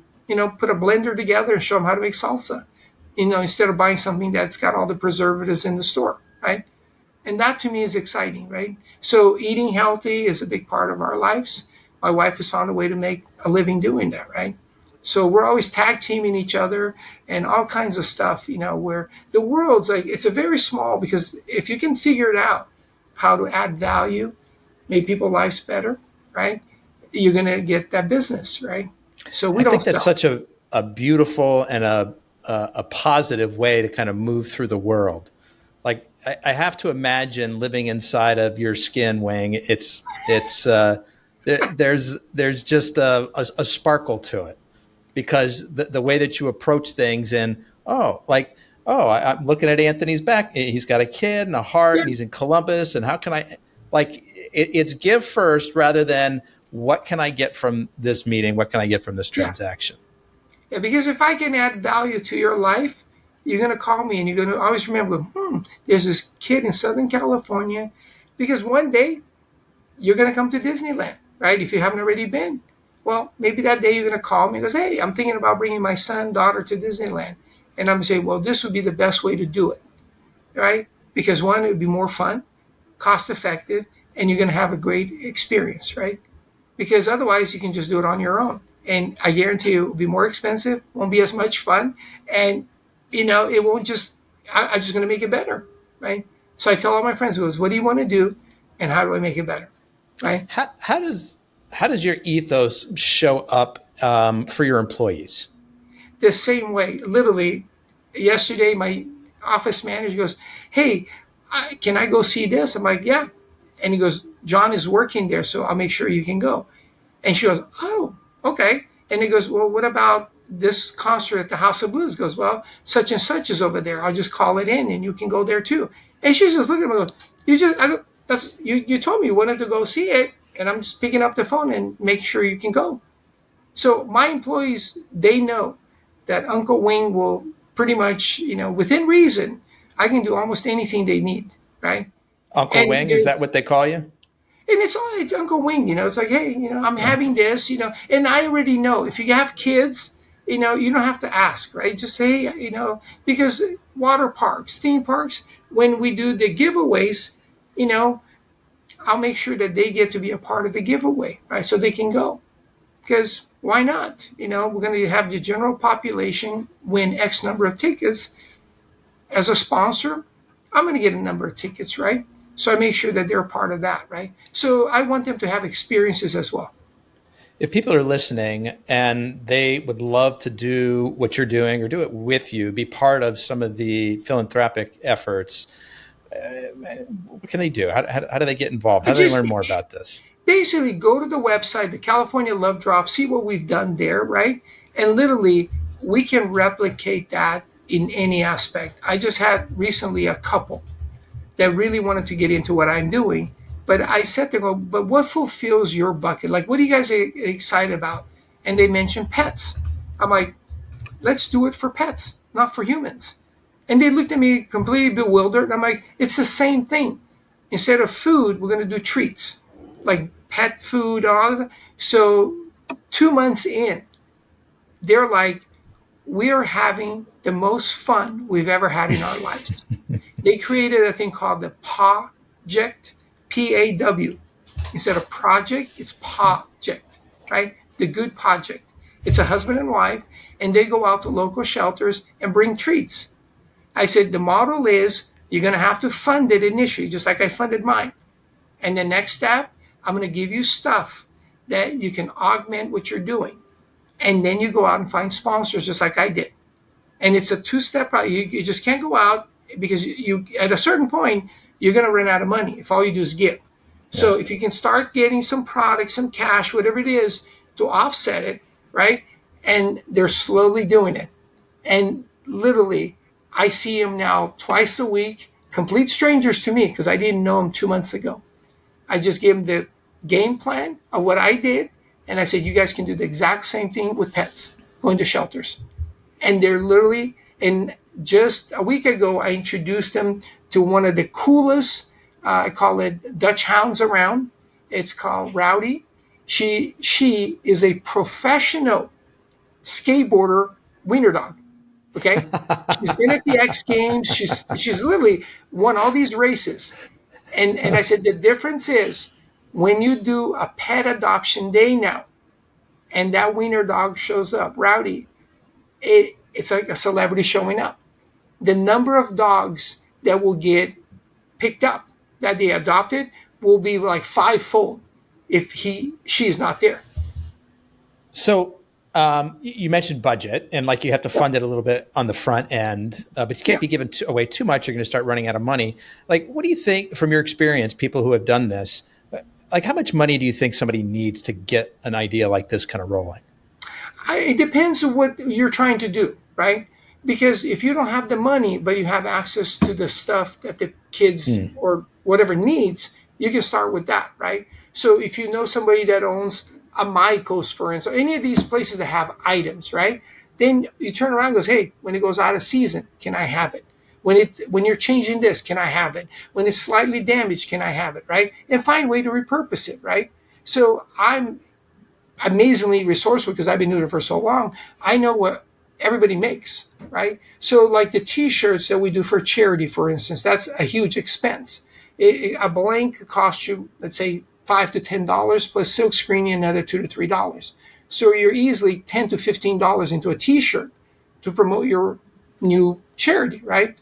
put a blender together and show them how to make salsa. Instead of buying something that's got all the preservatives in the store, right? And that to me is exciting, right? So eating healthy is a big part of our lives. My wife has found a way to make a living doing that, right? So we're always tag teaming each other and all kinds of stuff, where the world's like, it's a very small, because if you can figure it out, how to add value, make people's lives better, right? You're going to get that business, right? So I think that's such a beautiful and a positive way to kind of move through the world. Like I have to imagine living inside of your skin, Wang. There's just a sparkle to it because the way that you approach things and I'm looking at Anthony's back. He's got a kid and a heart, and he's in Columbus. And how can I it's give first rather than what can I get from this meeting? What can I get from this transaction? Yeah, because if I can add value to your life, you're going to call me and you're going to always remember, there's this kid in Southern California, because one day you're going to come to Disneyland, right? If you haven't already been. Well, maybe that day you're going to call me and goes, hey, I'm thinking about bringing my son, daughter to Disneyland. And I'm going to say, well, this would be the best way to do it, right? Because one, it would be more fun, cost effective, and you're going to have a great experience, right? Because otherwise you can just do it on your own. And I guarantee you it will be more expensive, won't be as much fun, and it won't just, I'm just going to make it better, right? So I tell all my friends, what do you want to do, and how do I make it better, right? How does your ethos show up for your employees? The same way. Literally, yesterday my office manager goes, hey, can I go see this? I'm like, yeah. And he goes, John is working there, so I'll make sure you can go. And she goes, oh, okay. And he goes, well, what about this concert at the House of Blues. Goes, well, such and such is over there. I'll just call it in and you can go there too. And she's just looking at me, I go, that's, you told me you wanted to go see it. And I'm just picking up the phone and make sure you can go. So my employees, they know that Uncle Wing will pretty much, within reason, I can do almost anything they need, right? Uncle And Wing, is that what they call you? it's Uncle Wing, it's like, hey, I'm Yeah. having this, and I already know if you have kids, you don't have to ask, right? Just say, because water parks, theme parks, when we do the giveaways, you know, I'll make sure that they get to be a part of the giveaway, right? So they can go. Because why not? We're going to have the general population win X number of tickets. As a sponsor, I'm going to get a number of tickets, right? So I make sure that they're a part of that, right? So I want them to have experiences as well. If people are listening and they would love to do what you're doing or do it with you, be part of some of the philanthropic efforts, what can they do? How do they get involved? How But do they just learn more about this? basically go to the website, the California Love Drop, see what we've done there, right? And literally, we can replicate that in any aspect. I just had recently a couple that really wanted to get into what I'm doing. But I said to them, but what fulfills your bucket? Like, what are you guys excited about? And they mentioned pets. I'm like, let's do it for pets, not for humans. And they looked at me completely bewildered. I'm like, it's the same thing. Instead of food, we're going to do treats, like pet food, all of that. So 2 months in, they're like, we're having the most fun we've ever had in our lives. They created a thing called the Project, Paw. Instead of project, it's project, right? The good project. It's a husband and wife, and they go out to local shelters and bring treats. I said, the model is you're going to have to fund it initially, just like I funded mine. And the next step, I'm going to give you stuff that you can augment what you're doing. And then you go out and find sponsors, just like I did. And it's a two-step. You just can't go out because you at a certain point you're going to run out of money if all you do is give. Yeah. So if you can start getting some products, some cash, whatever it is, to offset it, right? And they're slowly doing it. And literally, I see them now twice a week, complete strangers to me because I didn't know them 2 months ago. I just gave them the game plan of what I did, and I said, you guys can do the exact same thing with pets, going to shelters. And they're literally, and just a week ago, I introduced them to one of the coolest, I call it Dutch hounds around. It's called Rowdy. She is a professional skateboarder wiener dog. Okay, she's been at the X Games. She's literally won all these races. And I said the difference is when you do a pet adoption day now, and that wiener dog shows up, Rowdy, it's like a celebrity showing up. The number of dogs that will get picked up that they adopted will be like fivefold if she's not there. So you mentioned budget and like you have to fund it a little bit on the front end, but you can't Yeah. be giving away too much. You're going to start running out of money. Like, what do you think from your experience, people who have done this, like how much money do you think somebody needs to get an idea like this kind of rolling? It depends on what you're trying to do, right? Because if you don't have the money, but you have access to the stuff that the kids or whatever needs, you can start with that, right? So if you know somebody that owns a Michaels, for instance, any of these places that have items, right? Then you turn around and goes, hey, when it goes out of season, can I have it? When you're changing this, can I have it? When it's slightly damaged, can I have it, right? And find a way to repurpose it, right? So I'm amazingly resourceful because I've been doing it for so long. I know what everybody makes, right? So like the T-shirts that we do for charity, for instance, that's a huge expense. A blank costs you, let's say, $5 to $10 plus silk screening another $2 to $3. So you're easily $10 to $15 into a T-shirt to promote your new charity, right?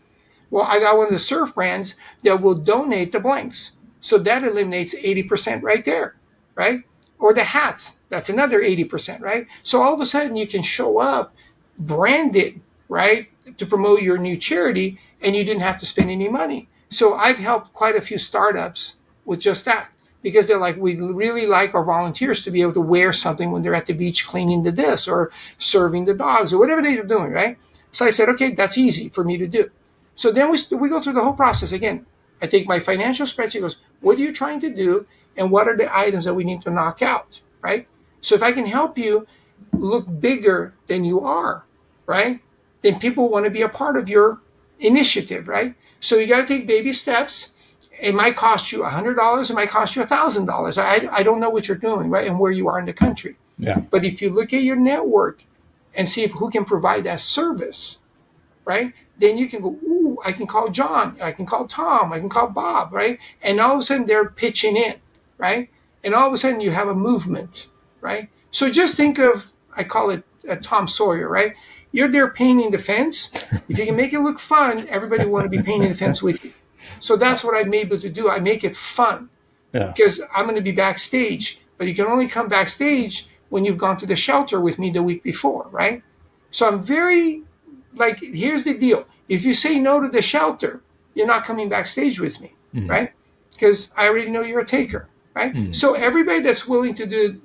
Well, I got one of the surf brands that will donate the blanks. So that eliminates 80% right there, right? Or the hats, that's another 80%, right? So all of a sudden you can show up branded, right, to promote your new charity and you didn't have to spend any money. So I've helped quite a few startups with just that. because they're like, we really like our volunteers to be able to wear something when they're at the beach cleaning the this or serving the dogs or whatever they're doing, right? So I said, okay, that's easy for me to do. So then we go through the whole process again. I take my financial spreadsheet, goes, what are you trying to do? And what are the items that we need to knock out, right? So if I can help you look bigger than you are, right? Then people want to be a part of your initiative, right? So you got to take baby steps. It might cost you $100. It might cost you $1,000. I don't know what you're doing, right? And where you are in the country. Yeah. But if you look at your network and see who can provide that service, right? Then you can go, ooh, I can call John, I can call Tom, I can call Bob, right? And all of a sudden they're pitching in, right? And all of a sudden you have a movement, right? So just think of, I call it Tom Sawyer, right? You're there painting the fence. If you can make it look fun, everybody want to be painting the fence with you. So that's what I'm able to do. I make it fun because I'm going to be backstage, but you can only come backstage when you've gone to the shelter with me the week before, right? So I'm very, like, here's the deal. If you say no to the shelter, you're not coming backstage with me, right? Because I already know you're a taker, right? So everybody that's willing to do,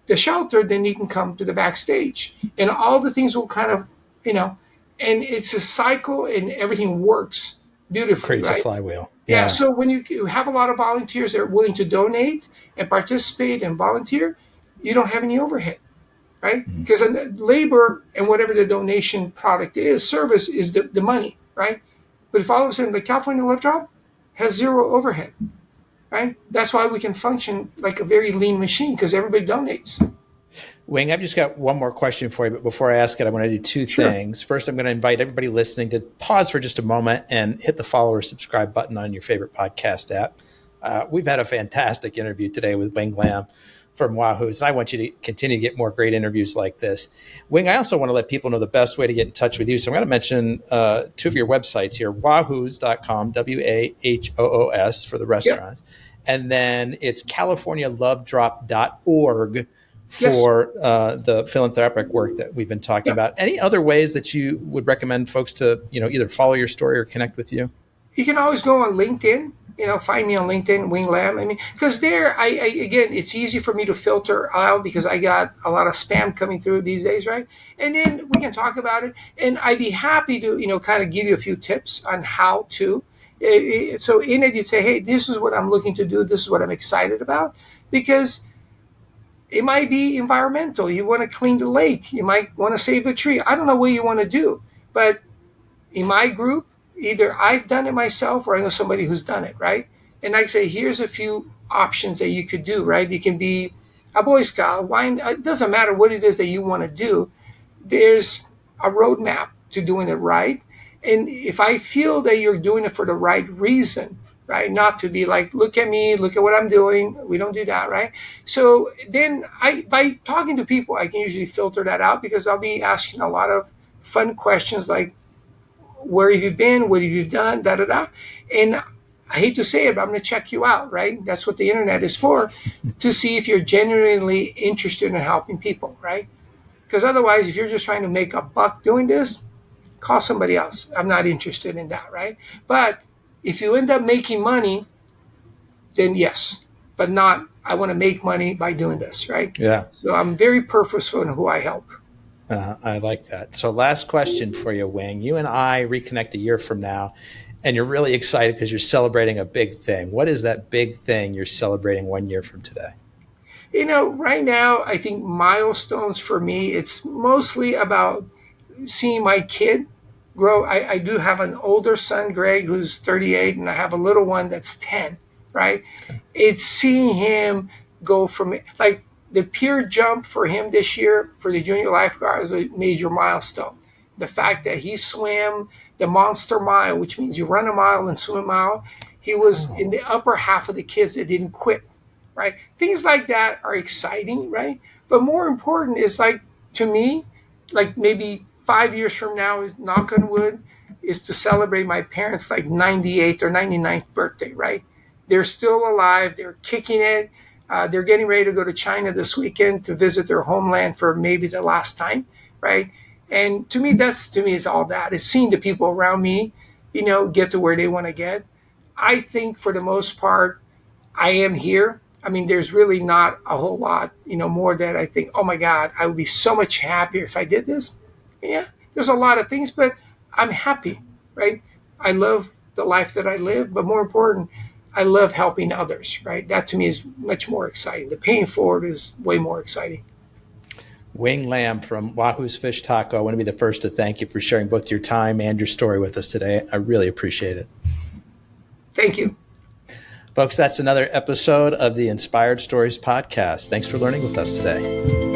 the shelter, then you can come to the backstage. And all the things will kind of, and it's a cycle and everything works beautifully, Creates right? a flywheel. Yeah. So when you have a lot of volunteers that are willing to donate and participate and volunteer, you don't have any overhead, right? Because labor and whatever the donation product is, service is the money, right? But if all of a sudden the California Love Drop has zero overhead, right? That's why we can function like a very lean machine because everybody donates. Wing, I've just got one more question for you, but before I ask it, I want to do two things. First, I'm going to invite everybody listening to pause for just a moment and hit the follow or subscribe button on your favorite podcast app. We've had a fantastic interview today with Wing Lam from Wahoo, and I want you to continue to get more great interviews like this. Wing, I also want to let people know the best way to get in touch with you. So I'm going to mention two of your websites here, wahoos.com, WAHOOS for the restaurants, and then it's californialovedrop.org for the philanthropic work that we've been talking about. Any other ways that you would recommend folks to, either follow your story or connect with you? You can always go on LinkedIn. Find me on LinkedIn, Wing Lam. I mean, because there, I again, it's easy for me to filter out because I got a lot of spam coming through these days, right? And then we can talk about it, and I'd be happy to, kind of give you a few tips on how to. So in it, you'd say, hey, this is what I'm looking to do. This is what I'm excited about, because it might be environmental. You want to clean the lake. You might want to save a tree. I don't know what you want to do, but in my group, either I've done it myself or I know somebody who's done it, right? And I say, here's a few options that you could do, right? You can be a Boy Scout. It doesn't matter what it is that you want to do. There's a roadmap to doing it right. And if I feel that you're doing it for the right reason, right? Not to be like, look at me, look at what I'm doing. We don't do that, right? So then by talking to people, I can usually filter that out because I'll be asking a lot of fun questions like, where have you been? What have you done? Da da da. And I hate to say it, but I'm going to check you out, right? That's what the internet is for, to see if you're genuinely interested in helping people, right? Because otherwise, if you're just trying to make a buck doing this, call somebody else. I'm not interested in that, right? But if you end up making money, then yes, but not, I want to make money by doing this, right? Yeah. So I'm very purposeful in who I help. I like that. So last question for you, Wing. You and I reconnect a year from now, and you're really excited because you're celebrating a big thing. What is that big thing you're celebrating 1 year from today? Right now, I think milestones for me, it's mostly about seeing my kid grow. I do have an older son, Greg, who's 38, and I have a little one that's 10, right? It's seeing him go from, like, the pure jump for him this year for the junior lifeguard is a major milestone. The fact that he swam the monster mile, which means you run a mile and swim a mile, he was in the upper half of the kids that didn't quit, right? Things like that are exciting, right? But more important is, like, to me, like maybe 5 years from now, knock on wood, is to celebrate my parents' like 98th or 99th birthday, right? They're still alive. They're kicking it. They're getting ready to go to China this weekend to visit their homeland for maybe the last time, right? And to me, it's all that. It's seeing the people around me, get to where they want to get. I think for the most part, I am here. I mean, there's really not a whole lot, more that I think, oh my God, I would be so much happier if I did this. Yeah, there's a lot of things, but I'm happy, right? I love the life that I live, but more important, I love helping others, right? That to me is much more exciting. The paying forward is way more exciting. Wing Lamb from Wahoo's Fish Taco. I want to be the first to thank you for sharing both your time and your story with us today. I really appreciate it. Thank you. Folks, that's another episode of the Inspired Stories podcast. Thanks for learning with us today.